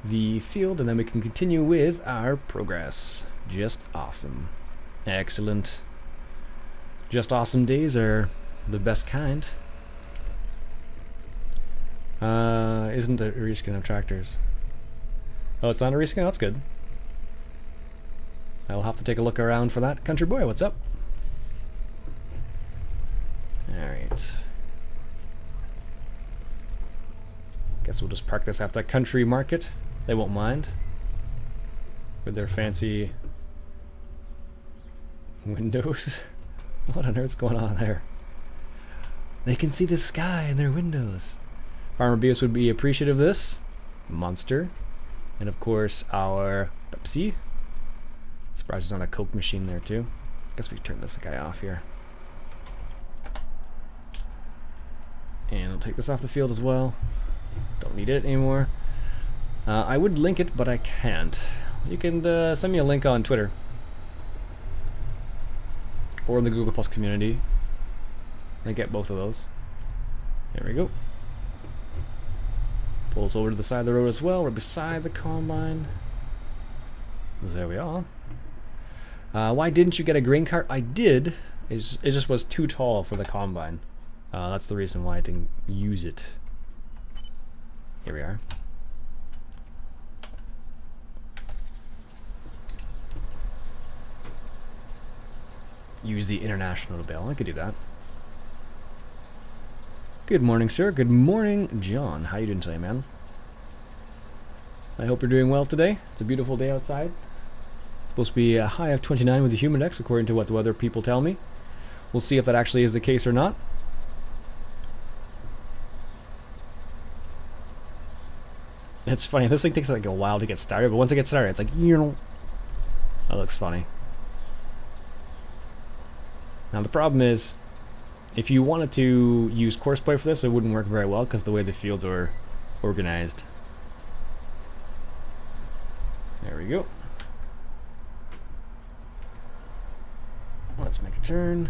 the field, and then we can continue with our progress. Just awesome. Excellent. Just awesome days are the best kind. Isn't a reskin of tractors. Oh, it's not a reskin? That's good. I'll have to take a look around for that. Country boy, what's up? Alright. Guess we'll just park this at the country market. They won't mind. with their fancy windows. What on earth's going on there? They can see the sky in their windows. Farmer Beus would be appreciative of this. Monster. And of course our Pepsi. Surprised there's not a Coke machine there too. Guess we turn this guy off here. And I'll take this off the field as well. Don't need it anymore. I would link it, but I can't. You can send me a link on Twitter. Or in the Google Plus community. I get both of those. There we go. Pulls over to the side of the road as well. We're beside the combine. There we are. Why didn't you get a grain cart? I did. It just was too tall for the combine. That's the reason why I didn't use it. Here we are. Use the international bale. I could do that. Good morning, sir. Good morning, John. How you doing today, man? I hope you're doing well today. It's a beautiful day outside. Supposed to be a high of 29 with the humidex, according to what the weather people tell me. We'll see if that actually is the case or not. It's funny. This thing takes like a while to get started, but once it gets started, it's like, you know, that looks funny. Now the problem is, if you wanted to use courseplay for this, it wouldn't work very well because the way the fields are organized. There we go. Let's make a turn.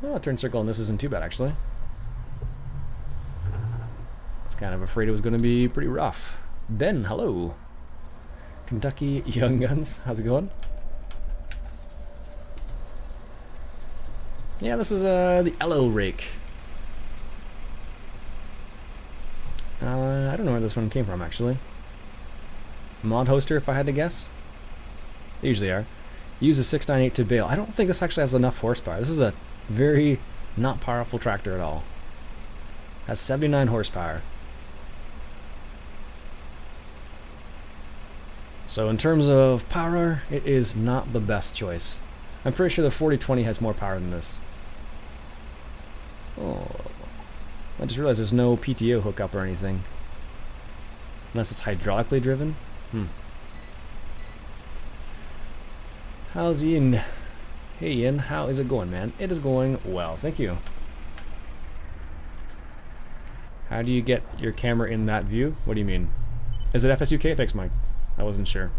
Oh, turn circle and this isn't too bad actually. I was kind of afraid it was going to be pretty rough. Ben, hello. Kentucky Young Guns, how's it going? Yeah, this is the Elo rake. I don't know where this one came from actually. Mod hoster, if I had to guess. They usually are. Use a 698 to bale. I don't think this actually has enough horsepower. This is a very not powerful tractor at all. Has 79 horsepower. So in terms of power, it is not the best choice. I'm pretty sure the 4020 has more power than this. Oh, I just realized there's no PTO hookup or anything. Unless it's hydraulically driven. How's Iain? Hey Iain, how is it going, man? It is going well, thank you. How do you get your camera in that view? What do you mean? Is it FSUK? Thanks, Mike. I wasn't sure.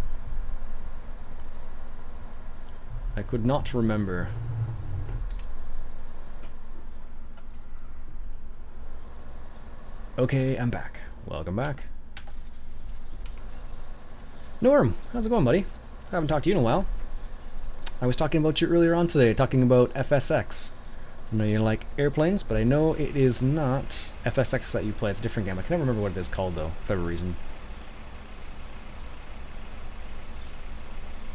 I could not remember. Okay, I'm back. Welcome back. Norm, how's it going, buddy? I haven't talked to you in a while. I was talking about you earlier on today, talking about FSX. I know you like airplanes, but I know it is not FSX that you play. It's a different game. I can never remember what it is called, though, for whatever reason.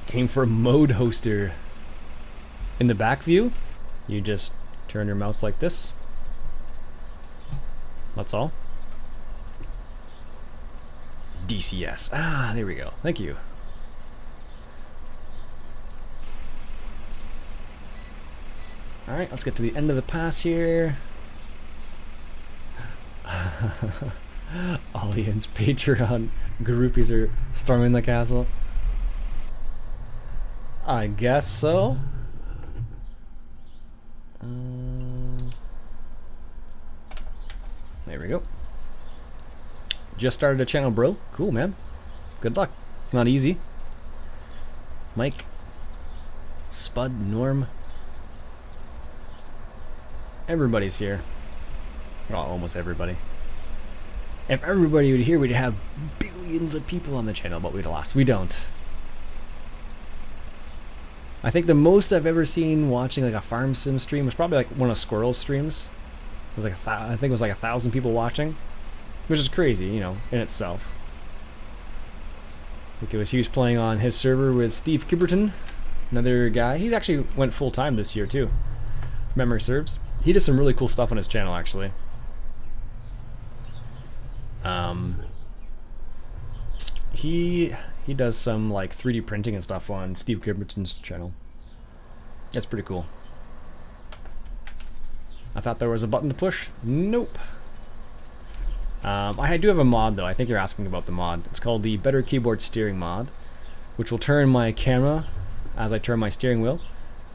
Came for a mode hoster. In the back view, you just turn your mouse like this. That's all. DCS. Ah, there we go. Thank you. Alright, let's get to the end of the pass here. All Iain's Patreon groupies are storming the castle. I guess so. There we go. Just started a channel, bro. Cool, man. Good luck. It's not easy. Mike, Spud, Norm. Everybody's here. Well, almost everybody. If everybody were here, we'd have billions of people on the channel, but we'd lost. We don't. I think the most I've ever seen watching like a farm sim stream was probably like one of Squirrel's streams. It was like I think it was like 1,000 people watching, which is crazy, you know, in itself. I think it was he was playing on his server with Steve Kibberton, another guy. He actually went full time this year too, if memory serves. He did some really cool stuff on his channel he does some like 3D printing and stuff on Steve Gibberton's channel. That's pretty cool. I thought there was a button to push. Nope. I do have a mod though. I think you're asking about the mod. It's called the Better Keyboard Steering mod, which will turn my camera as I turn my steering wheel,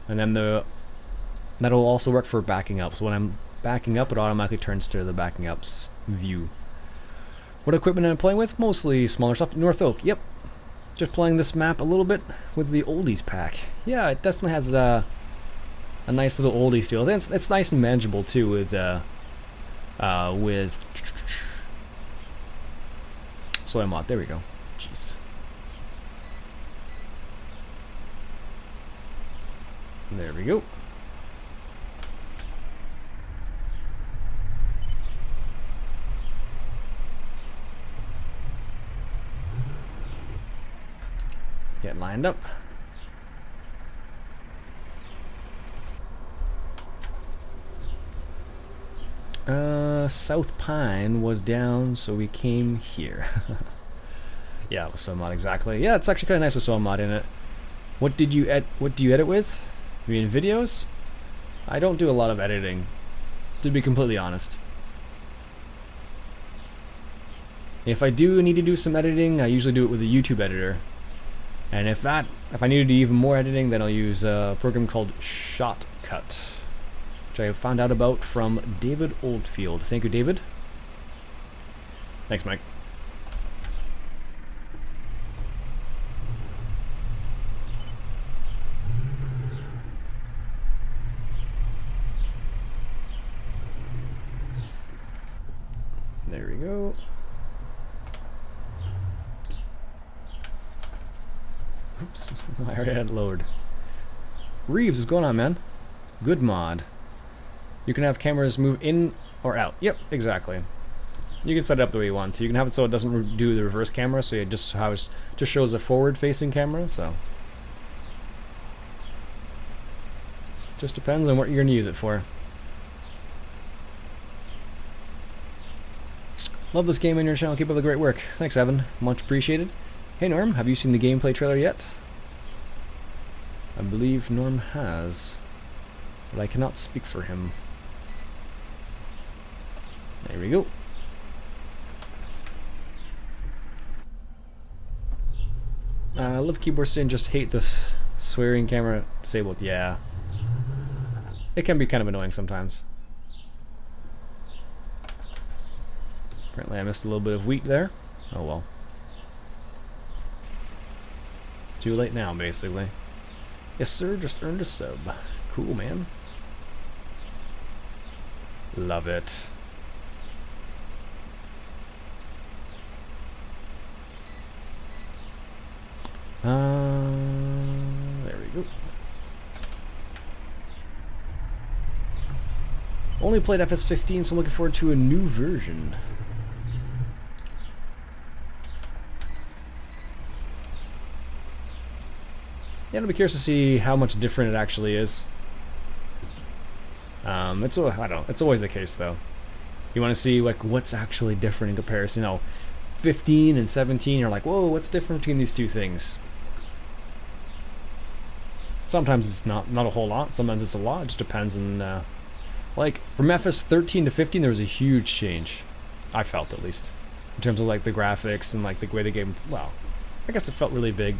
and then that'll also work for backing up. So when I'm backing up, it automatically turns to the backing up's view. What equipment am I playing with? Mostly smaller stuff. Northoak, yep. Just playing this map a little bit with the oldies pack. Yeah, it definitely has a nice little oldie feel. And it's nice and manageable too with soy mod. There we go. Jeez. There we go. Get lined up. South Pine was down, so we came here. Yeah, with soy mod, exactly. Yeah, it's actually kind of nice with soy mod in it. What do you edit with? You mean videos? I don't do a lot of editing, to be completely honest. If I do need to do some editing, I usually do it with a YouTube editor. And if I need to do even more editing, then I'll use a program called Shotcut, which I found out about from David Oldfield. Thank you, David. Thanks, Mike. There we go. Oops, I already had it lowered. Reeves, what's going on, man? Good mod. You can have cameras move in or out. Yep, exactly. You can set it up the way you want to. You can have it so it doesn't do the reverse camera, so it just shows a forward-facing camera. So just depends on what you're gonna use it for. Love this game on your channel. Keep up the great work. Thanks, Evan. Much appreciated. Hey, Norm, have you seen the gameplay trailer yet? I believe Norm has, but I cannot speak for him. There we go. I love keyboard stand, just hate this swearing camera disabled. Yeah. It can be kind of annoying sometimes. Apparently I missed a little bit of wheat there. Oh well. Too late now, basically. Yes, sir, just earned a sub. Cool, man. Love it. There we go. Only played FS15, so I'm looking forward to a new version. Yeah, I'll be curious to see how much different it actually is. It's always the case though. You want to see like what's actually different in comparison. You know, 15 and 17, you're like, whoa, what's different between these two things? Sometimes it's not a whole lot. Sometimes it's a lot. It just depends on like from FS13 to 15, there was a huge change. I felt, at least, in terms of like the graphics and like the way the game. Well, I guess it felt really big.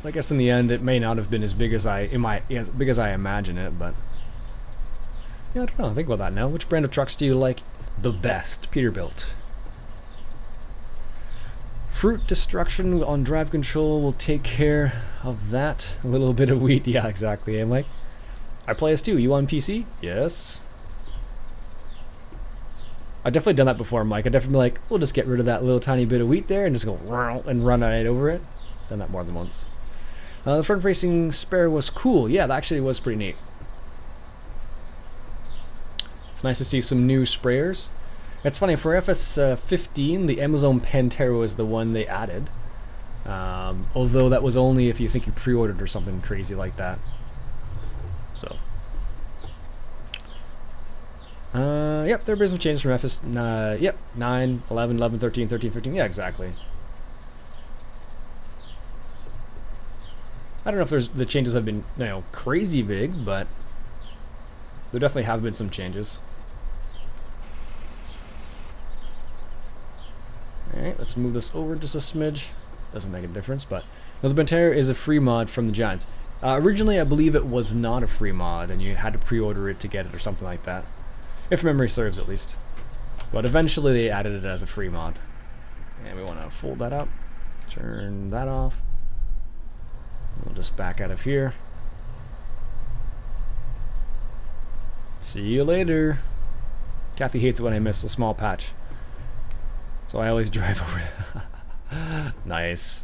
I guess in the end, it may not have been as big as I imagine it, but yeah, I don't know. Think about that now. Which brand of trucks do you like the best? Peterbilt. Fruit destruction on drive control will take care of that. A little bit of wheat. Yeah, exactly. I'm like, I play as 2. You on PC? Yes. I've definitely done that before, Mike. I've definitely been like, we'll just get rid of that little tiny bit of wheat there and just go and run right over it. Done that more than once. The front-facing spare was cool. Yeah, that actually was pretty neat. It's nice to see some new sprayers. It's funny, for FS15, the Amazon Pantera is the one they added. Although that was only if you think you pre-ordered or something crazy like that. So. Yep, there have been some changes from FS. Yep, 9, 11, 11, 13, 13, 15. Yeah, exactly. I don't know if the changes have been, crazy big, but there definitely have been some changes. Alright, let's move this over just a smidge. Doesn't make a difference, but the Pantera is a free mod from the Giants. Originally, I believe it was not a free mod, and you had to pre-order it to get it or something like that. If memory serves, at least. But eventually, they added it as a free mod. And we want to fold that up. Turn that off. We'll just back out of here. See you later. Kathy hates it when I miss a small patch. So I always drive over. Nice.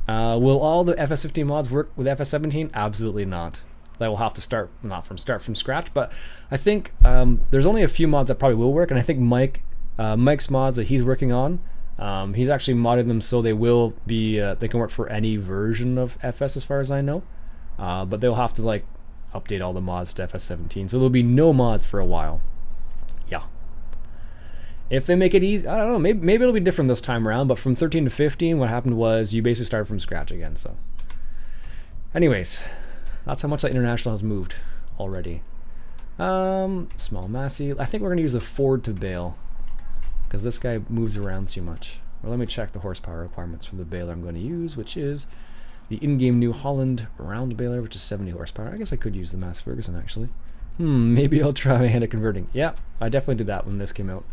Will all the FS15 mods work with FS17? Absolutely not. That will have to start from scratch. But I think there's only a few mods that probably will work, and I think Mike's mods that he's working on, he's actually modded them so they will be they can work for any version of FS as far as I know. But they'll have to like update all the mods to FS17, so there'll be no mods for a while. Yeah. If they make it easy, I don't know, maybe it'll be different this time around, but from 13 to 15, what happened was you basically started from scratch again, so. Anyways, that's how much that international has moved already. Small Massey. I think we're going to use the Ford to bale, because this guy moves around too much. Well, let me check the horsepower requirements for the baler I'm going to use, which is the in-game New Holland round baler, which is 70 horsepower. I guess I could use the Mass Ferguson, actually. Maybe I'll try my hand at converting. Yeah, I definitely did that when this came out.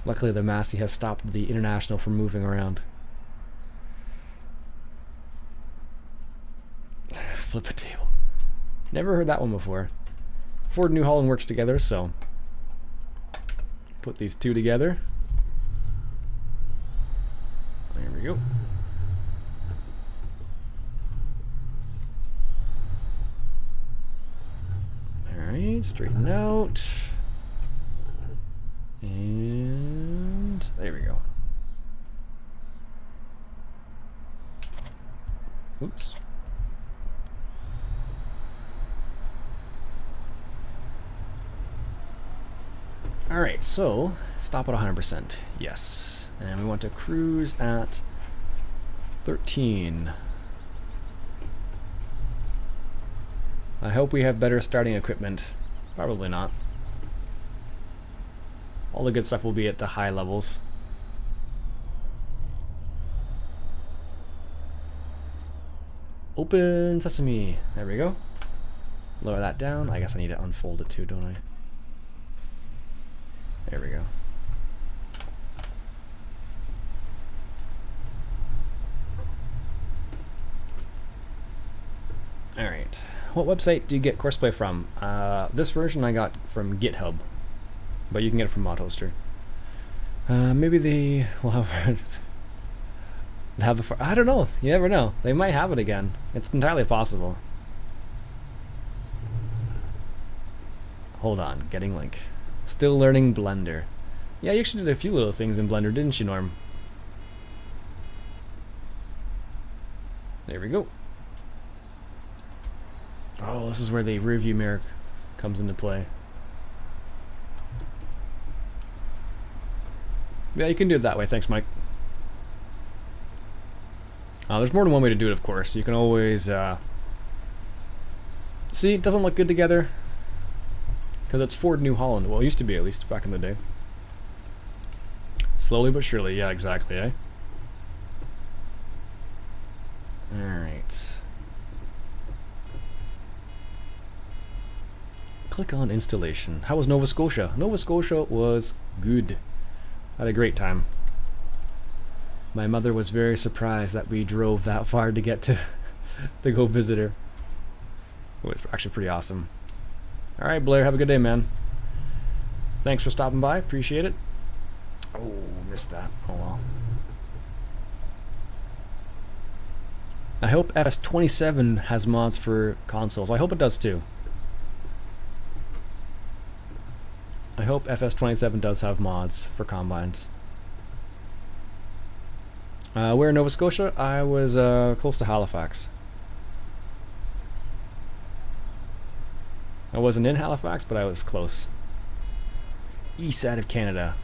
Luckily, the Massey has stopped the International from moving around. Flip a table. Never heard that one before. Ford and New Holland works together, so put these two together. There we go. Alright, straighten out. And there we go. Oops. Alright, so stop at 100%. Yes. And we want to cruise at 13. I hope we have better starting equipment. Probably not. All the good stuff will be at the high levels. Open sesame. There we go. Lower that down. I guess I need to unfold it too, don't I? There we go. Alright. What website do you get Courseplay from? This version I got from GitHub. But you can get it from ModHoster. Maybe they will have the. I don't know. You never know. They might have it again. It's entirely possible. Hold on. Getting link. Still learning Blender. Yeah, you actually did a few little things in Blender, didn't you, Norm? There we go. Oh, this is where the rear view mirror comes into play. Yeah, you can do it that way. Thanks, Mike. There's more than one way to do it, of course. You can always... See, it doesn't look good together. Because it's Ford New Holland. Well, it used to be, at least, back in the day. Slowly but surely. Yeah, exactly, eh? Alright. Click on installation. How was Nova Scotia? Nova Scotia was good. Had a great time. My mother was very surprised that we drove that far to get to go visit her. It was actually pretty awesome. Alright, Blair, have a good day, man. Thanks for stopping by, appreciate it. Oh, missed that. Oh well. I hope FS27 has mods for consoles. I hope it does too. I hope FS27 does have mods for combines. Where in Nova Scotia? I was close to Halifax. I wasn't in Halifax, but I was close. East side of Canada.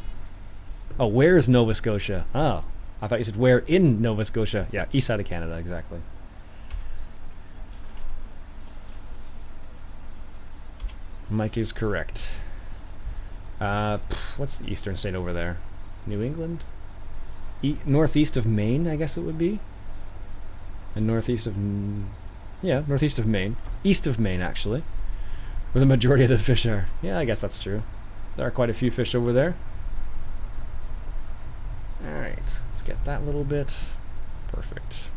Oh, where is Nova Scotia? Oh, I thought you said where in Nova Scotia. Yeah, east side of Canada, exactly. Mike is correct. What's the eastern state over there? New England? Northeast of Maine, I guess it would be. And northeast of... yeah, northeast of Maine. East of Maine, actually. Where the majority of the fish are. Yeah, I guess that's true. There are quite a few fish over there. Alright, let's get that little bit. Perfect.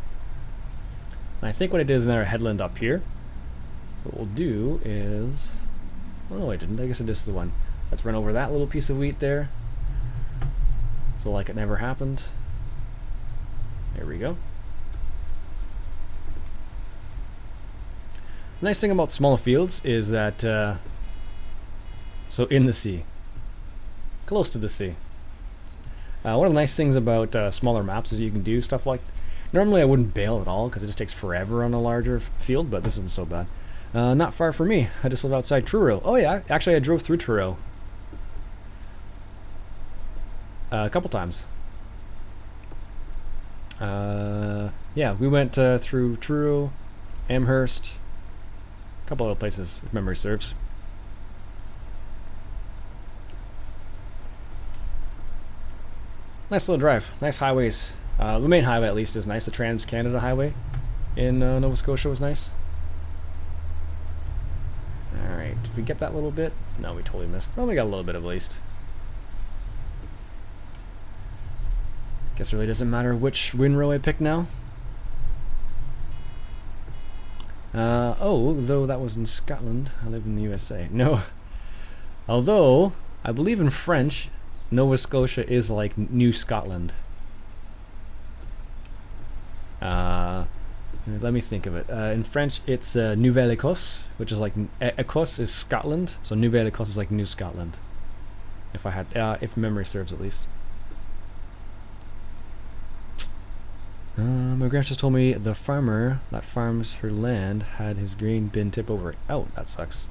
And I think what it is in our headland up here, what we'll do is... oh, no, I didn't. I guess it is the one. Let's run over that little piece of wheat there. So like it never happened. There we go. The nice thing about small fields is that, so in the sea. Close to the sea. One of the nice things about smaller maps is you can do stuff like... normally I wouldn't bale at all because it just takes forever on a larger field, but this isn't so bad. Not far from me. I just live outside Truro. Oh yeah, actually I drove through Truro. A couple times. Yeah, we went through Truro, Amherst, a couple other places, if memory serves. Nice little drive, nice highways. The main highway at least is nice. The Trans-Canada Highway in Nova Scotia was nice. Alright, did we get that little bit? No, we totally missed. Oh, we got a little bit at least. Guess it really doesn't matter which windrow I pick now. Oh, though that was in Scotland, I live in the USA. No. Although, I believe in French, Nova Scotia is like New Scotland. Let me think of it. In French, it's Nouvelle-Écosse, which is like Écosse is Scotland, so Nouvelle-Écosse is like New Scotland. If I had, if memory serves at least. My grandma just told me the farmer that farms her land had his grain bin tip over. Oh, that sucks.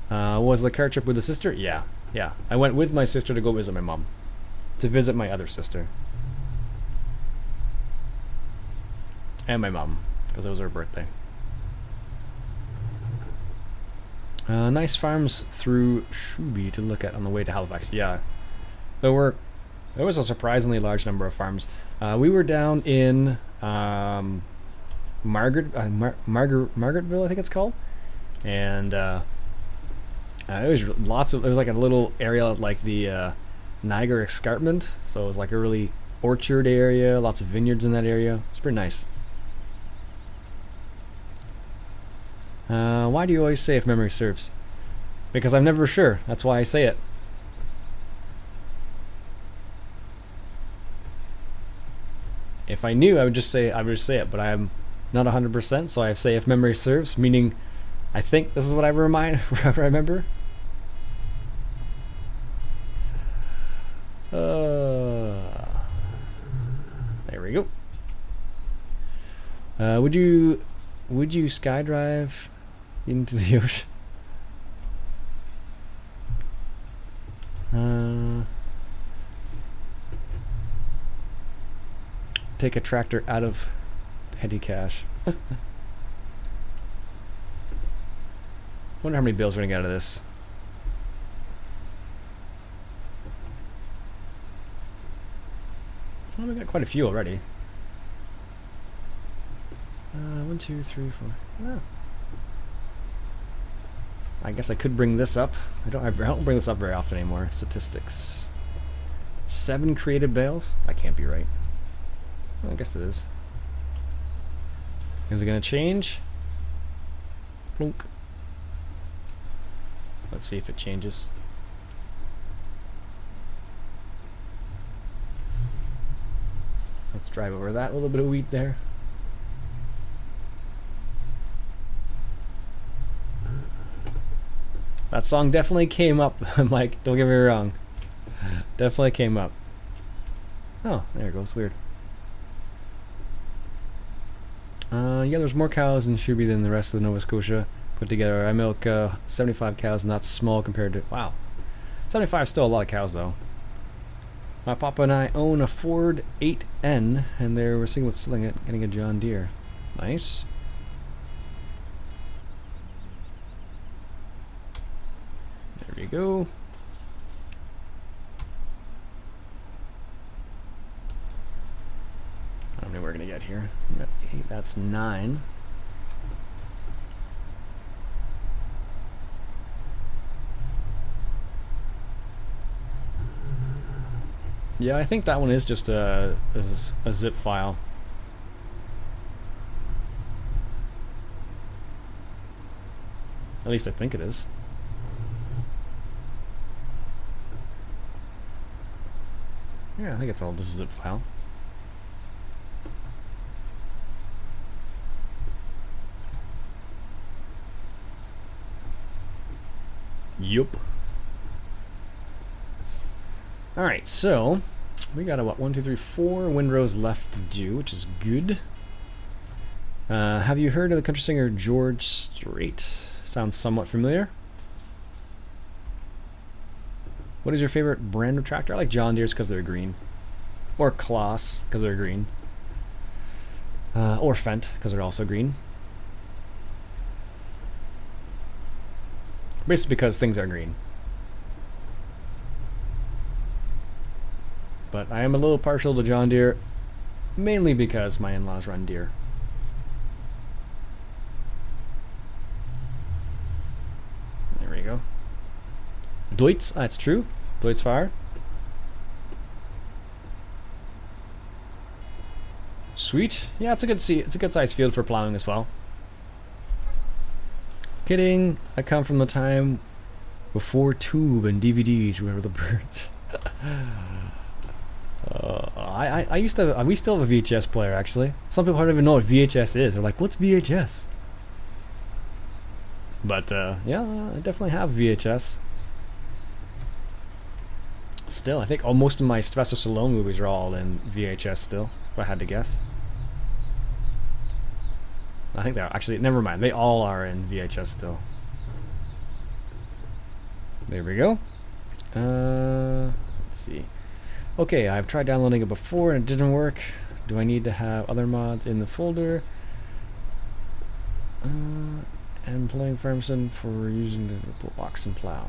Was the car trip with the sister? Yeah, yeah. I went with my sister to go visit my mom, to visit my other sister. And my mom, because it was her birthday. Nice farms through Shuby to look at on the way to Halifax. Yeah, there was a surprisingly large number of farms. We were down in Margaretville, I think it's called, and it was like a little area like the Niagara Escarpment, so it was like a really orchard area, lots of vineyards in that area. It's pretty nice. Why do you always say if memory serves? Because I'm never sure. That's why I say it. If I knew, I would just say it, but I'm not 100%, so I say if memory serves, meaning I think this is what I remember. There we go. Would you skydrive into the ocean? Take a tractor out of petty cash. Wonder how many bales we're gonna get out of this. Well, we got quite a few already. 1, 2, 3, 4. Oh. I guess I could bring this up. I don't bring this up very often anymore. Statistics. 7 created bales? That can't be right. Well, I guess it is. Is it gonna change? Plunk. Let's see if it changes. Let's drive over that little bit of wheat there. That song definitely came up, Mike. Don't get me wrong. Definitely came up. Oh, there it goes. Weird. Yeah, there's more cows in Shuby than the rest of Nova Scotia. put together. I milk 75 cows, and that's small compared to, wow, 75 is still a lot of cows though. My papa and I own a Ford 8N, and we're thinking about selling it, getting a John Deere. Nice. There we go. How many we're gonna get here? We got 8, that's 9. Yeah, I think that one is just a zip file. At least I think it is. Yeah, I think it's all just a zip file. Yup. Alright, so we got what, 1, 2, 3, 4 windrows left to do, which is good. Have you heard of the country singer George Strait? Sounds somewhat familiar. What is your favorite brand of tractor? I like John Deere's because they're green. Or Claas because they're green. Or Fendt because they're also green. Basically because things are green. But I am a little partial to John Deere, mainly because my in-laws run Deere. There we go. Deutz, that's true. Deutz Fire. Sweet. Yeah, it's a good size field for plowing as well. Kidding. I come from the time before tube and DVDs were the birds. We still have a VHS player actually. Some people don't even know what VHS is. They're like, what's VHS? But yeah, I definitely have VHS. Still, I think most of my Sylvester Stallone movies are all in VHS still, if I had to guess. I think they're actually, never mind, they all are in VHS still. There we go. Let's see. Okay, I've tried downloading it before and it didn't work. Do I need to have other mods in the folder? And playing Ferguson for using the box and plow.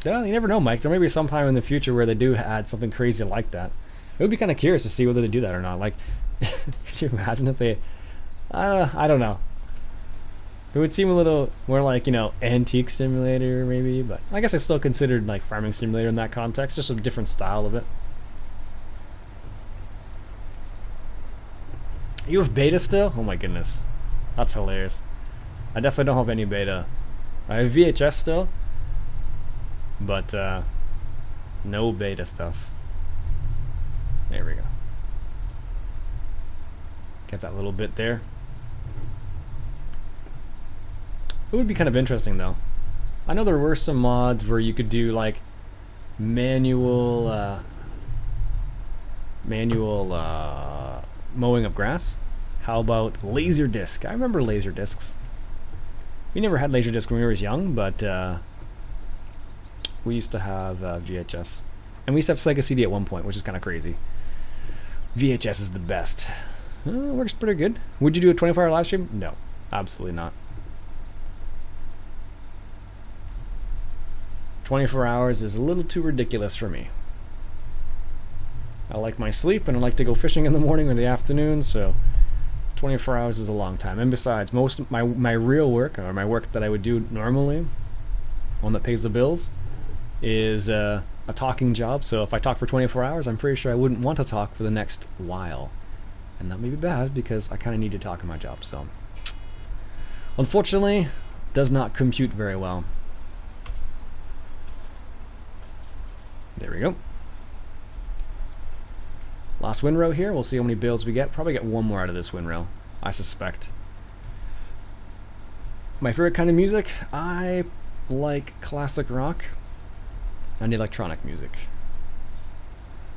Yeah, you never know, Mike. There may be some time in the future where they do add something crazy like that. It would be kind of curious to see whether they do that or not. Like, could you imagine if they... I don't know. It would seem a little more like, you know, antique simulator maybe, but I guess it's still considered like farming simulator in that context, just a different style of it. You have beta still? Oh my goodness. That's hilarious. I definitely don't have any beta. I have VHS still, but no beta stuff. There we go. Get that little bit there. It would be kind of interesting though. I know there were some mods where you could do like manual mowing of grass. How about laser disc? I remember laser discs. We never had laser disc when we were young, but we used to have VHS. And we used to have Sega CD at one point, which is kind of crazy. VHS is the best. It works pretty good. Would you do a 24-hour live stream? No, absolutely not. 24 hours is a little too ridiculous for me. I like my sleep and I like to go fishing in the morning or the afternoon, so 24 hours is a long time. And besides, most of my real work, or my work that I would do normally, one that pays the bills, is a talking job. So if I talk for 24 hours, I'm pretty sure I wouldn't want to talk for the next while. And that may be bad because I kind of need to talk in my job, so unfortunately, does not compute very well. There we go. Last windrow here. We'll see how many bales we get. Probably get one more out of this windrow, I suspect. My favorite kind of music? I like classic rock and electronic music,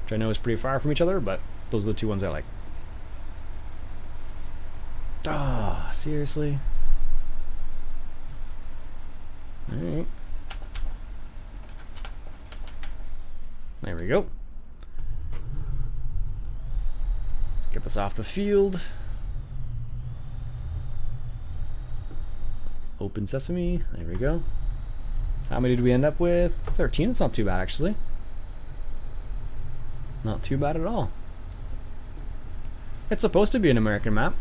which I know is pretty far from each other, but those are the two ones I like. Ah, seriously? Alright. There we go. Get this off the field. Open sesame. There we go. How many did we end up with? 13. It's not too bad, actually. Not too bad at all. It's supposed to be an American map.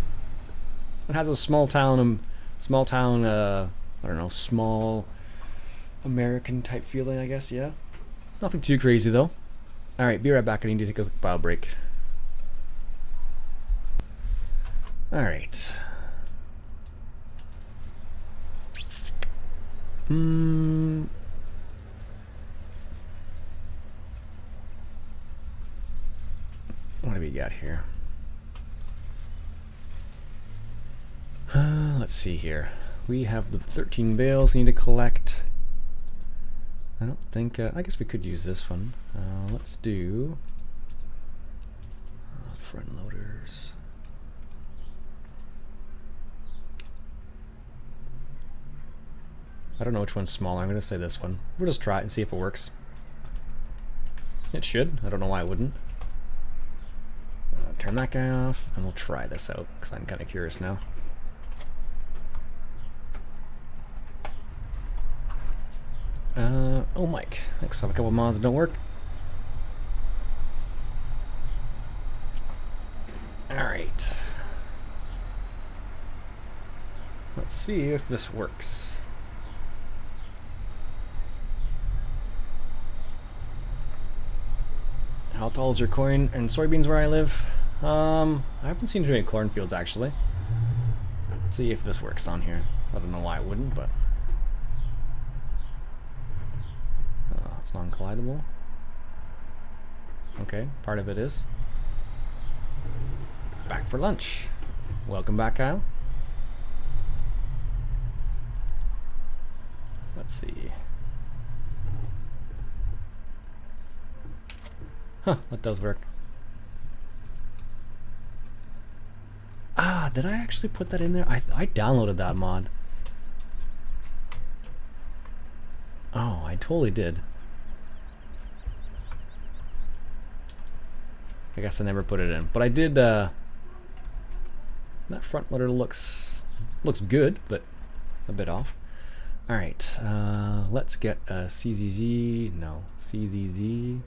It has a small town, I don't know, small American type feeling, I guess, yeah. Nothing too crazy, though. Alright, be right back. I need to take a quick bio break. Alright. What do we got here? Let's see here. We have the 13 bales we need to collect. I don't think, I guess we could use this one. Let's do front loaders. I don't know which one's smaller. I'm going to say this one. We'll just try it and see if it works. It should. I don't know why it wouldn't. Turn that guy off, and we'll try this out, because I'm kind of curious now. Oh, Mike. Thanks. I have a couple of mods that don't work. Alright. Let's see if this works. How tall is your corn and soybeans where I live? I haven't seen too many cornfields, actually. Let's see if this works on here. I don't know why it wouldn't, but... it's non-collidable. Okay, part of it is. Back for lunch. Welcome back, Kyle. Let's see. Huh, that does work. Ah, did I actually put that in there? I downloaded that mod. Oh, I totally did. I guess I never put it in, but I did. That front loader looks good, but a bit off. All right, let's get a CZZ. No, CZZ,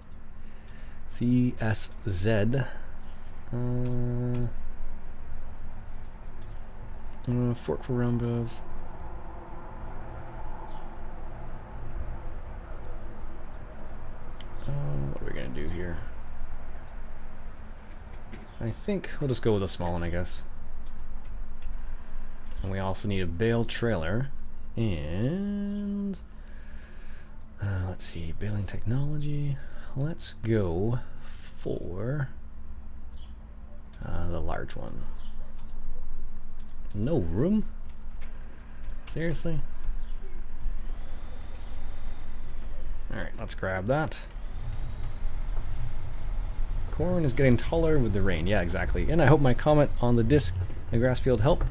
CSZ. Fork for roundbows. What are we gonna do here? I think we'll just go with a small one, I guess. And we also need a bale trailer. And let's see, baling technology. Let's go for the large one. No room? Seriously? Alright, let's grab that. Corn is getting taller with the rain. Yeah, exactly. And I hope my comment on the disc and grass field helped.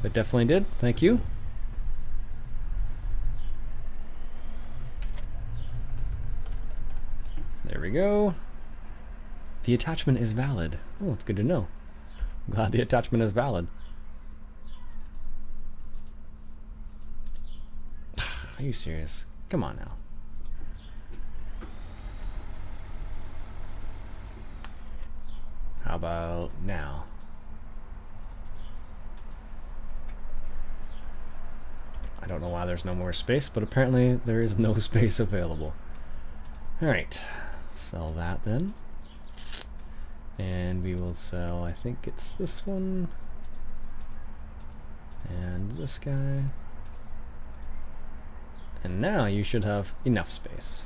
It definitely did. Thank you. There we go. The attachment is valid. Oh, it's good to know. I'm glad the attachment is valid. Are you serious? Come on now. How about now? I don't know why there's no more space, but apparently there is no space available. Alright, sell that then. And we will sell, I think it's this one. And this guy. And now you should have enough space.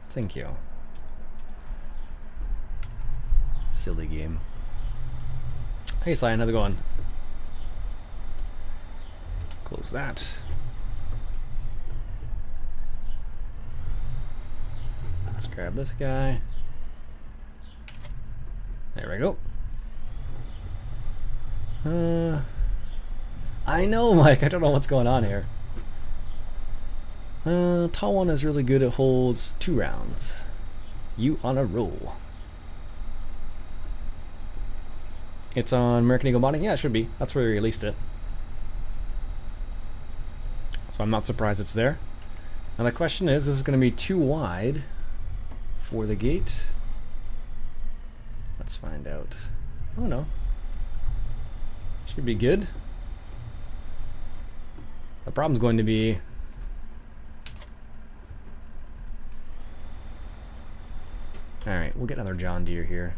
Thank you. Silly game. Hey, Cyan, how's it going? Close that. Let's grab this guy. There we go. I know, Mike. I don't know what's going on here. Tall one is really good. It holds 2 rounds. You on a roll. It's on American Eagle Modding? Yeah, it should be. That's where we released it. So I'm not surprised it's there. Now the question is this going to be too wide for the gate? Let's find out. Oh no. Should be good. The problem's going to be... Alright, we'll get another John Deere here.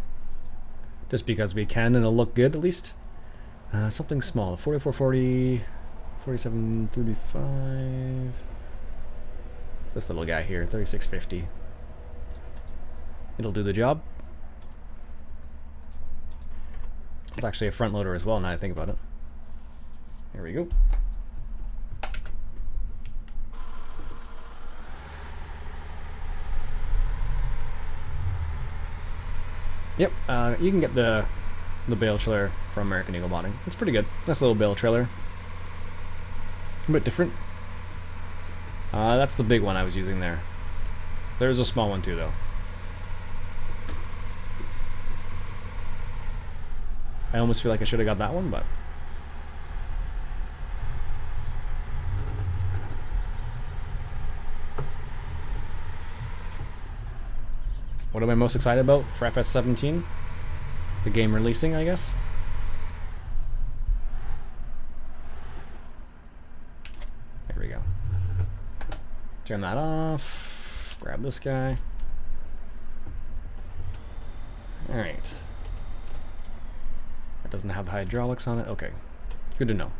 Just because we can, and it'll look good at least. Something small. 4440, 4735. This little guy here, 3650. It'll do the job. It's actually a front loader as well, now I think about it. Here we go. Yep, you can get the bale trailer from American Eagle Modding. It's pretty good. Nice little bale trailer. A bit different. That's the big one I was using there. There's a small one too, though. I almost feel like I should have got that one, but... What am I most excited about for FS17? The game releasing, I guess. There we go. Turn that off. Grab this guy. Alright. That doesn't have the hydraulics on it. Okay. Good to know.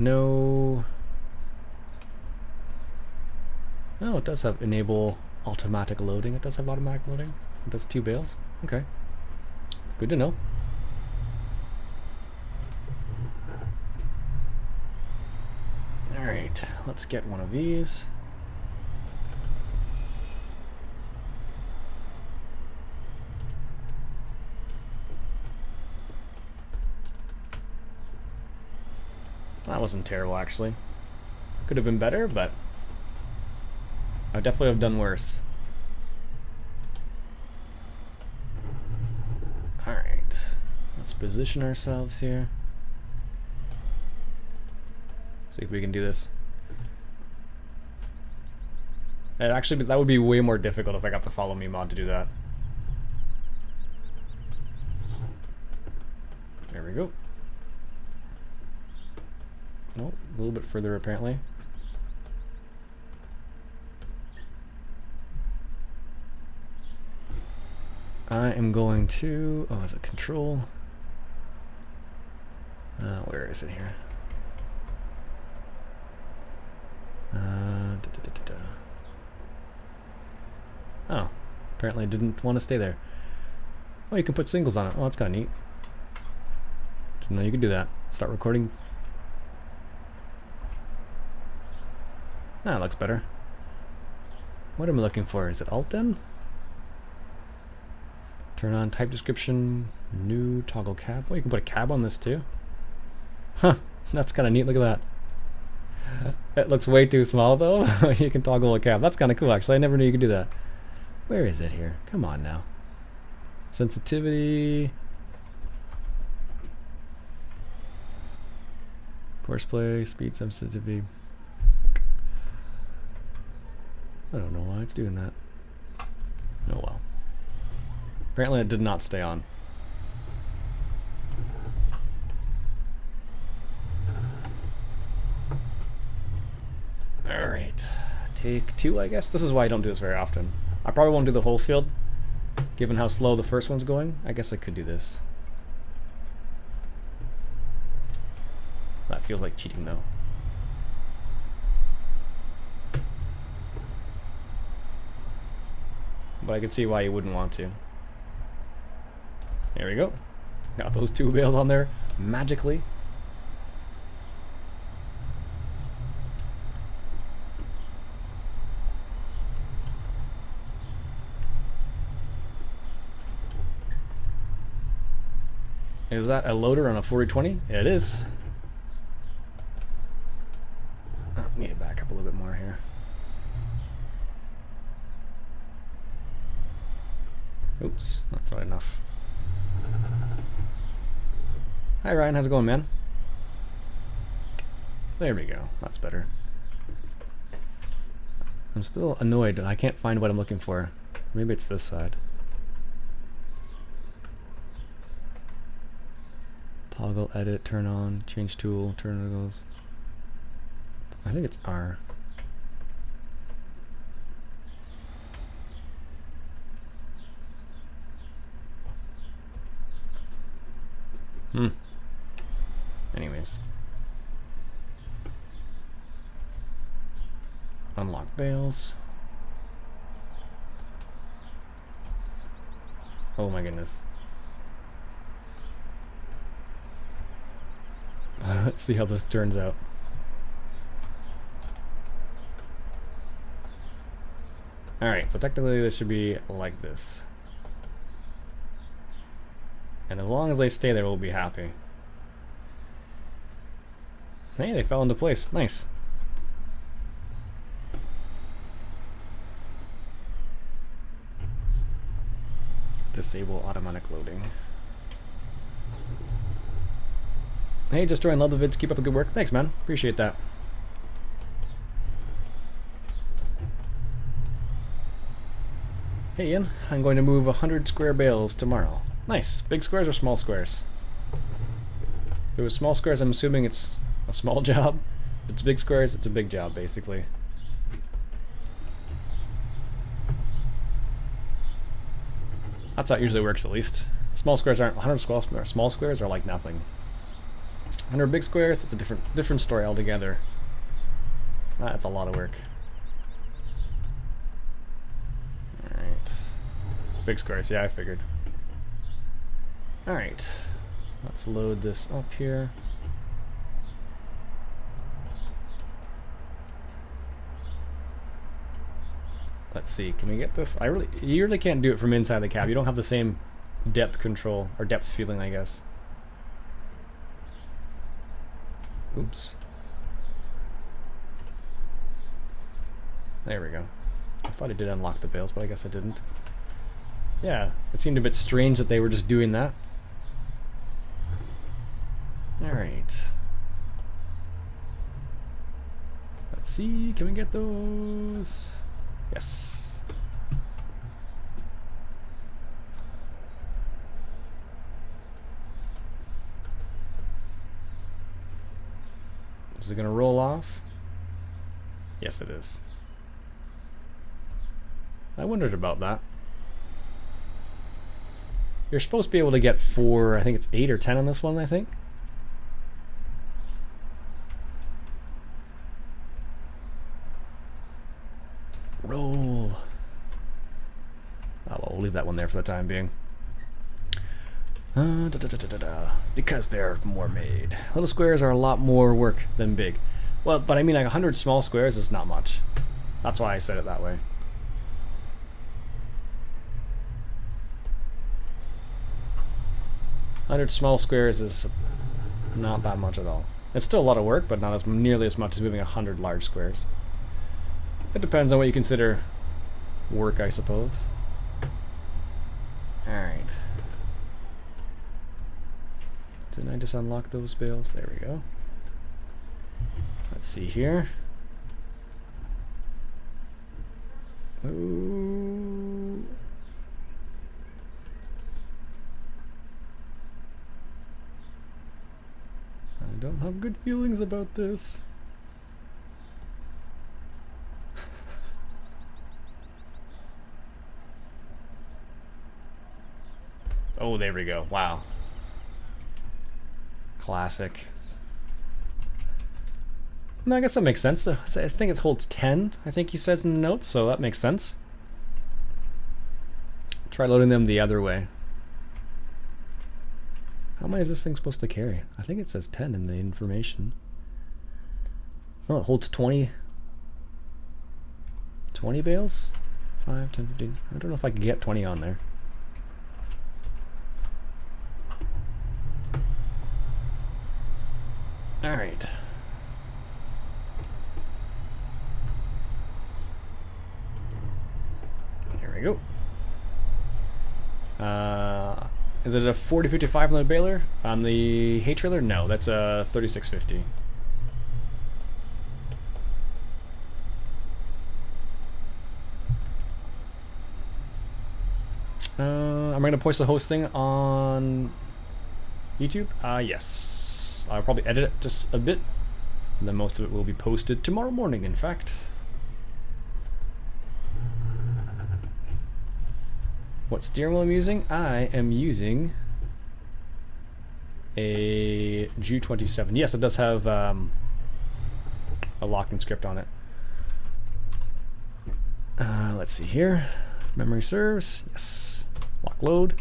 No... Oh, it does have enable automatic loading. It does have automatic loading. It does 2 bales. Okay. Good to know. Alright, let's get one of these. That wasn't terrible, actually. Could have been better, but I definitely have done worse. Alright, let's position ourselves here. See if we can do this. And actually, that would be way more difficult if I got the follow me mod to do that. There we go. Nope, a little bit further apparently. I am going to... Oh, is it control? Where is it here? Oh, apparently it didn't want to stay there. Oh, you can put singles on it. Oh, that's kind of neat. Didn't know you could do that. Start recording. Ah, looks better. What am I looking for? Is it Alt then? Turn on type description, new toggle cab. Oh, you can put a cab on this too. Huh, that's kind of neat. Look at that. It looks way too small though. You can toggle a cab. That's kind of cool actually. I never knew you could do that. Where is it here? Come on now. Sensitivity. Courseplay, speed sensitivity. I don't know why it's doing that. Oh well. Apparently it did not stay on. Alright. Take 2, I guess. This is why I don't do this very often. I probably won't do the whole field, given how slow the first one's going. I guess I could do this. That feels like cheating though. But I could see why you wouldn't want to. There we go. Got those 2 bales on there magically. Is that a loader on a 4020? It is. Oh, need to back up a little bit more here. Oops, that's not enough. Hi Ryan, how's it going, man? There we go, that's better. I'm still annoyed. I can't find what I'm looking for. Maybe it's this side. Toggle, edit, turn on, change tool, turn wiggles. I think it's R. Anyways. Unlock bales. Oh my goodness. Let's see how this turns out. Alright, so technically this should be like this. And as long as they stay there, we'll be happy. Hey, they fell into place. Nice. Disable automatic loading. Hey, just joined. Love the vids. Keep up the good work. Thanks, man. Appreciate that. Hey, Ian. I'm going to move 100 square bales tomorrow. Nice. Big squares or small squares? If it was small squares, I'm assuming it's a small job. If it's big squares, it's a big job, basically. That's how it usually works, at least. Small squares aren't 100 small squares are like nothing. 100 big squares, it's a different story altogether. That's a lot of work. Alright. Big squares, yeah, I figured. Alright. Let's load this up here. Let's see, can we get this? You really can't do it from inside the cab. You don't have the same depth control, or depth feeling, I guess. Oops. There we go. I thought I did unlock the bales, but I guess I didn't. Yeah, it seemed a bit strange that they were just doing that. Alright. Let's see, can we get those? Yes. Is it gonna roll off? Yes, it is. I wondered about that. You're supposed to be able to get 4, I think it's 8 or 10 on this one, I think. Roll. Oh, well, we'll leave that one there for the time being. Because they're more made. Little squares are a lot more work than big. Well, but I mean, like 100 small squares is not much. That's why I said it that way. "100 small squares is not that much at all. It's still a lot of work, but not nearly as much as moving 100 large squares. It depends on what you consider work, I suppose. Alright. Didn't I just unlock those bales? There we go. Let's see here. Ooh. I don't have good feelings about this. Oh, there we go. Wow. Classic. No, I guess that makes sense. I think it holds 10, I think he says in the notes, so that makes sense. Try loading them the other way. How many is this thing supposed to carry? I think it says 10 in the information. Oh, it holds 20 bales? 5, 10, 15. I don't know if I can get 20 on there. Alright. There we go. Is it a 4055 on the baler? On the hay trailer? No, that's a 3650. Am I going to post the host thing on YouTube? Yes. I'll probably edit it just a bit. And then most of it will be posted tomorrow morning, in fact. What steering wheel I'm using? I am using a G27. Yes, it does have a locking script on it. Let's see here. If memory serves. Yes. Lock load.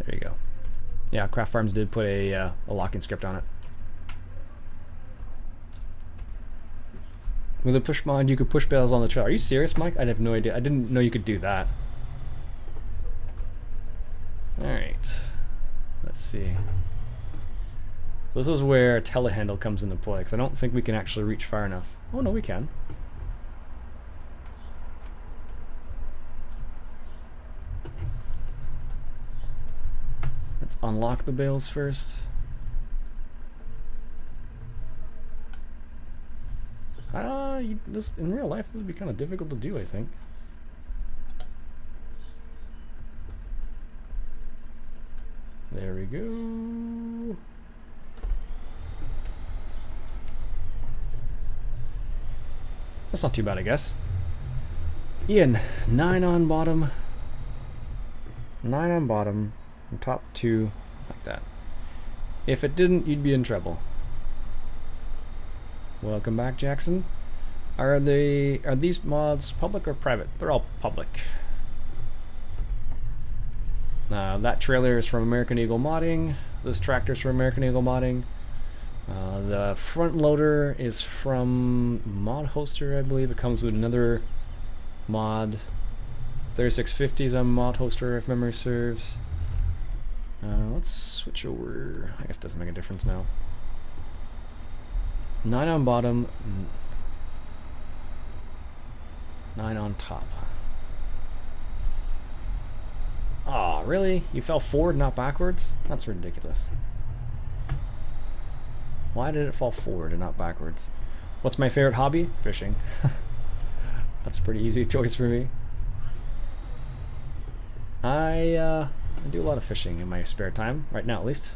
There you go. Yeah, Craft Farms did put a locking script on it. With a push mod, you could push bales on the trail. Are you serious, Mike? I have no idea. I didn't know you could do that. Alright. Let's see. So this is where a telehandle comes into play, because I don't think we can actually reach far enough. Oh, no, we can. Let's unlock the bales first. This in real life would be kind of difficult to do, I think. There we go. That's not too bad, I guess. Iain, 9 on bottom. 9 on bottom. And top 2, like that. If it didn't, you'd be in trouble. Welcome back, Jackson. Are these mods public or private? They're all public. That trailer is from American Eagle Modding. This tractor's from American Eagle Modding. The front loader is from Mod Hoster, I believe. It comes with another mod. 3650 is on Mod Hoster, if memory serves. Let's switch over. I guess it doesn't make a difference now. 9 on bottom, 9 on top. Aw, really? You fell forward, not backwards? That's ridiculous. Why did it fall forward and not backwards? What's my favorite hobby? Fishing. That's a pretty easy choice for me. I do a lot of fishing in my spare time, right now at least.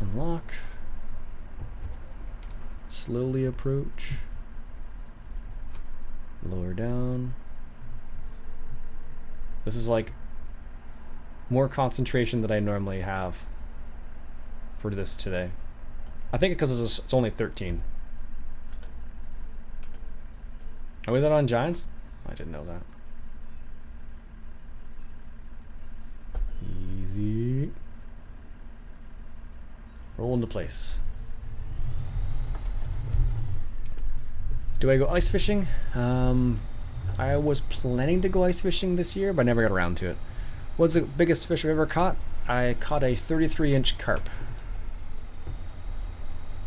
Unlock. Slowly approach. Lower down. This is like more concentration than I normally have for this today. I think because it's only 13. Oh, is that on Giants? I didn't know that. Easy. Roll into place. Do I go ice fishing? I was planning to go ice fishing this year, but I never got around to it. What's the biggest fish I've ever caught? I caught a 33-inch carp.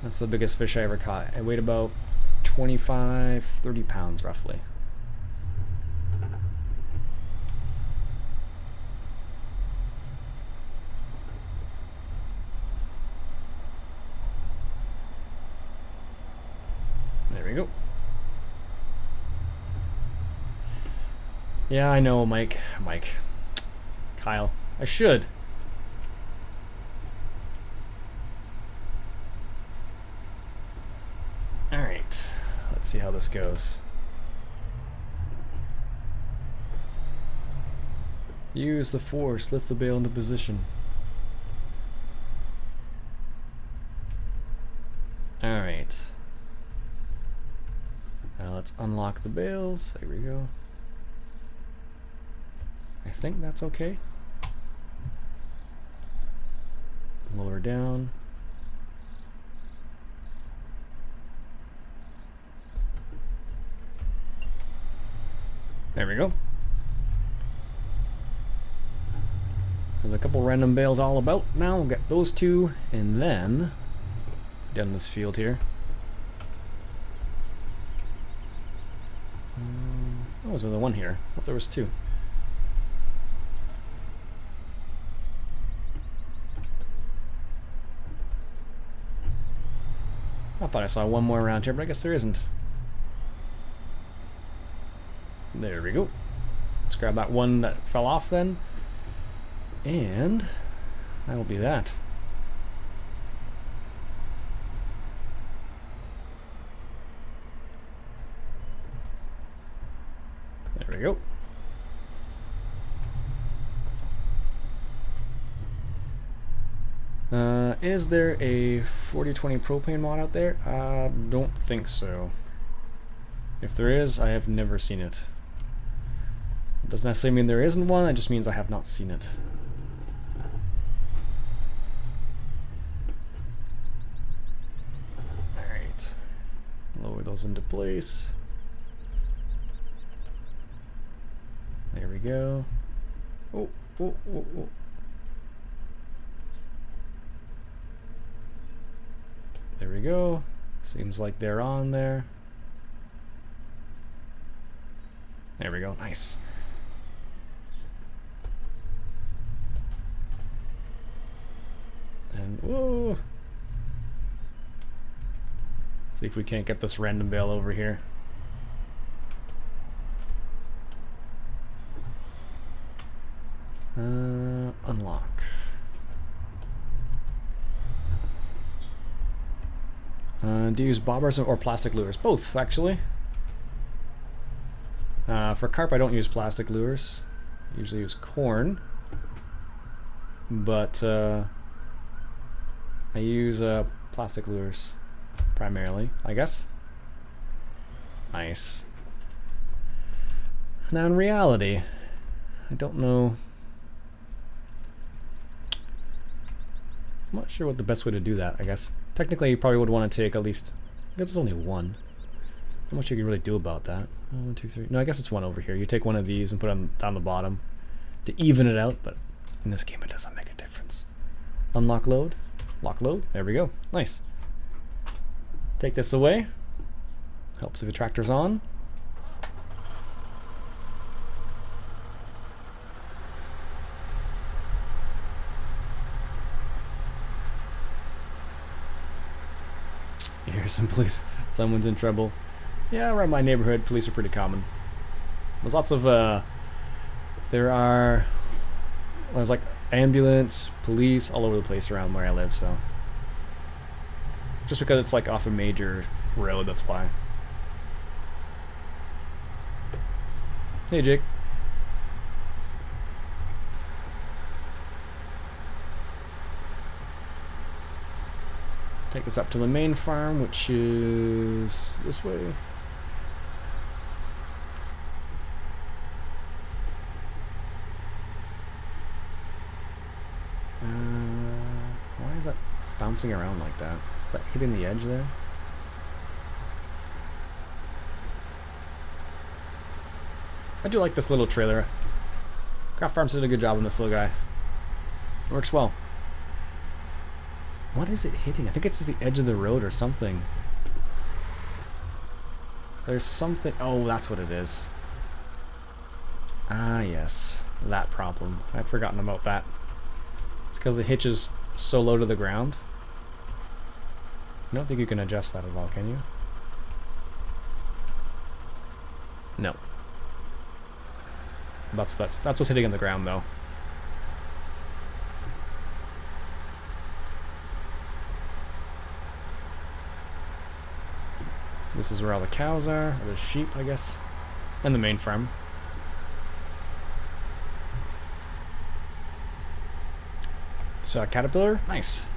That's the biggest fish I ever caught. It weighed about 25, 30 pounds roughly. There we go. Yeah, I know, Mike. Kyle. I should. Alright. Let's see how this goes. Use the force. Lift the bale into position. Alright. Now let's unlock the bales. There we go. I think that's okay. Lower down. There we go. There's a couple random bales all about. Now we'll get those two and then down this field here. Oh, there's only one here. I thought there was two. I thought I saw one more around here, but I guess there isn't. There we go. Let's grab that one that fell off then. And that'll be that. There we go. Is there a 4020 propane mod out there? Don't think so. If there is, I have never seen it. It doesn't necessarily mean there isn't one, it just means I have not seen it. Alright. Lower those into place. There we go. Oh, oh, oh, oh. There we go. Seems like they're on there. There we go. Nice. And whoa. See if we can't get this random bale over here. Unlock. Do you use bobbers or plastic lures? Both, actually. For carp, I don't use plastic lures. I usually use corn. But I use plastic lures primarily, I guess. Nice. Now, in reality, I don't know. I'm not sure what the best way to do that, I guess. Technically, you probably would want to take at least... I guess it's only one. Not much you can really do about that. 1, 2, 3... No, I guess it's one over here. You take one of these and put them down the bottom to even it out, but in this game it doesn't make a difference. Unlock load. Lock load. There we go. Nice. Take this away. Helps if the tractor's on. Here's some police. Someone's in trouble. Yeah, around my neighborhood, police are pretty common. There's lots of, there's like ambulance, police, all over the place around where I live, so. Just because it's like off a major road, that's why. Hey, Jake. Take this up to the main farm, which is this way. Why is that bouncing around like that? Is that hitting the edge there? I do like this little trailer. Craft Farms did a good job on this little guy. It works well. What is it hitting? I think it's the edge of the road or something. There's something... Oh, that's what it is. Ah, yes. That problem. I'd forgotten about that. It's because the hitch is so low to the ground. I don't think you can adjust that at all, can you? No. That's what's hitting in the ground, though. This is where all the cows are, or the sheep, I guess, and the main farm. So a caterpillar, nice.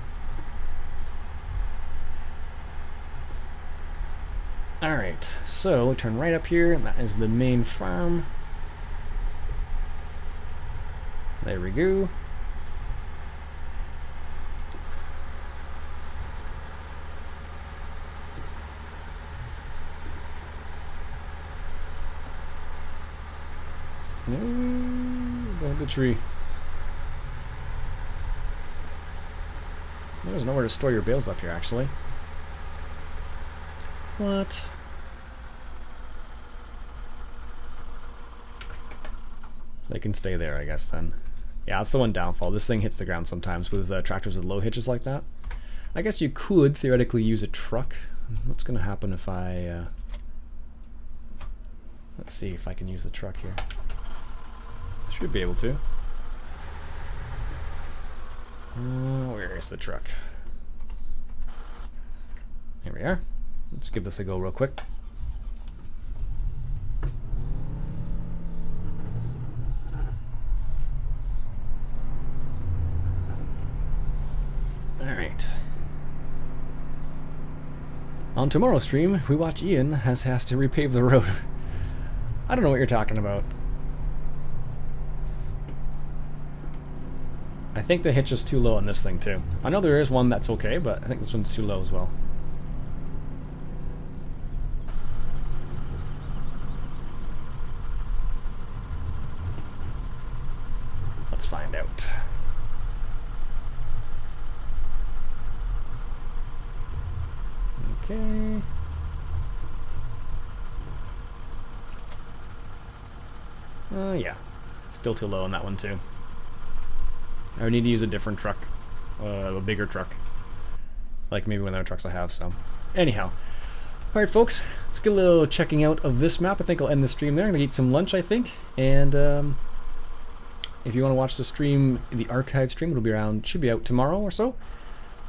All right, so we turn right up here, and that is the main farm. There we go. No, don't hit the tree. There's nowhere to store your bales up here, actually. What? They can stay there, I guess, then. Yeah, that's the one downfall. This thing hits the ground sometimes with tractors with low hitches like that. I guess you could theoretically use a truck. What's going to happen if I... let's see if I can use the truck here. Should be able to. Where is the truck? Here we are. Let's give this a go real quick. Alright. On tomorrow's stream, we watch Iain has to repave the road. I don't know what you're talking about. I think the hitch is too low on this thing too. I know there is one that's okay, but I think this one's too low as well. Let's find out. Okay. Yeah. It's still too low on that one too. I would need to use a different truck. A bigger truck. Like maybe one of the trucks I have, so. Anyhow. Alright folks, let's get a little checking out of this map. I think I'll end the stream there. I'm gonna eat some lunch, I think. And if you want to watch the stream, the archive stream, it'll be around, should be out tomorrow or so.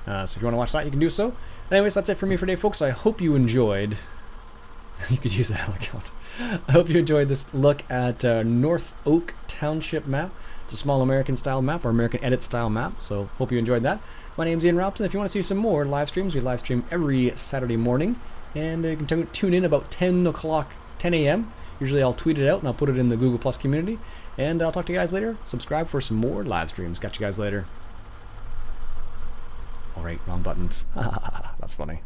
So if you want to watch that, you can do so. Anyways, that's it for me for today, folks. I hope you enjoyed. You could use that account. I hope you enjoyed this look at Northoak Township map. It's a small American style map, or American edit style map, so hope you enjoyed that. My name's Iain Robson. If you want to see some more live streams, we live stream every Saturday morning, and you can tune in about 10 o'clock, 10 a.m. Usually I'll tweet it out and I'll put it in the Google Plus community, and I'll talk to you guys later. Subscribe for some more live streams. Catch you guys later. Alright, wrong buttons. That's funny.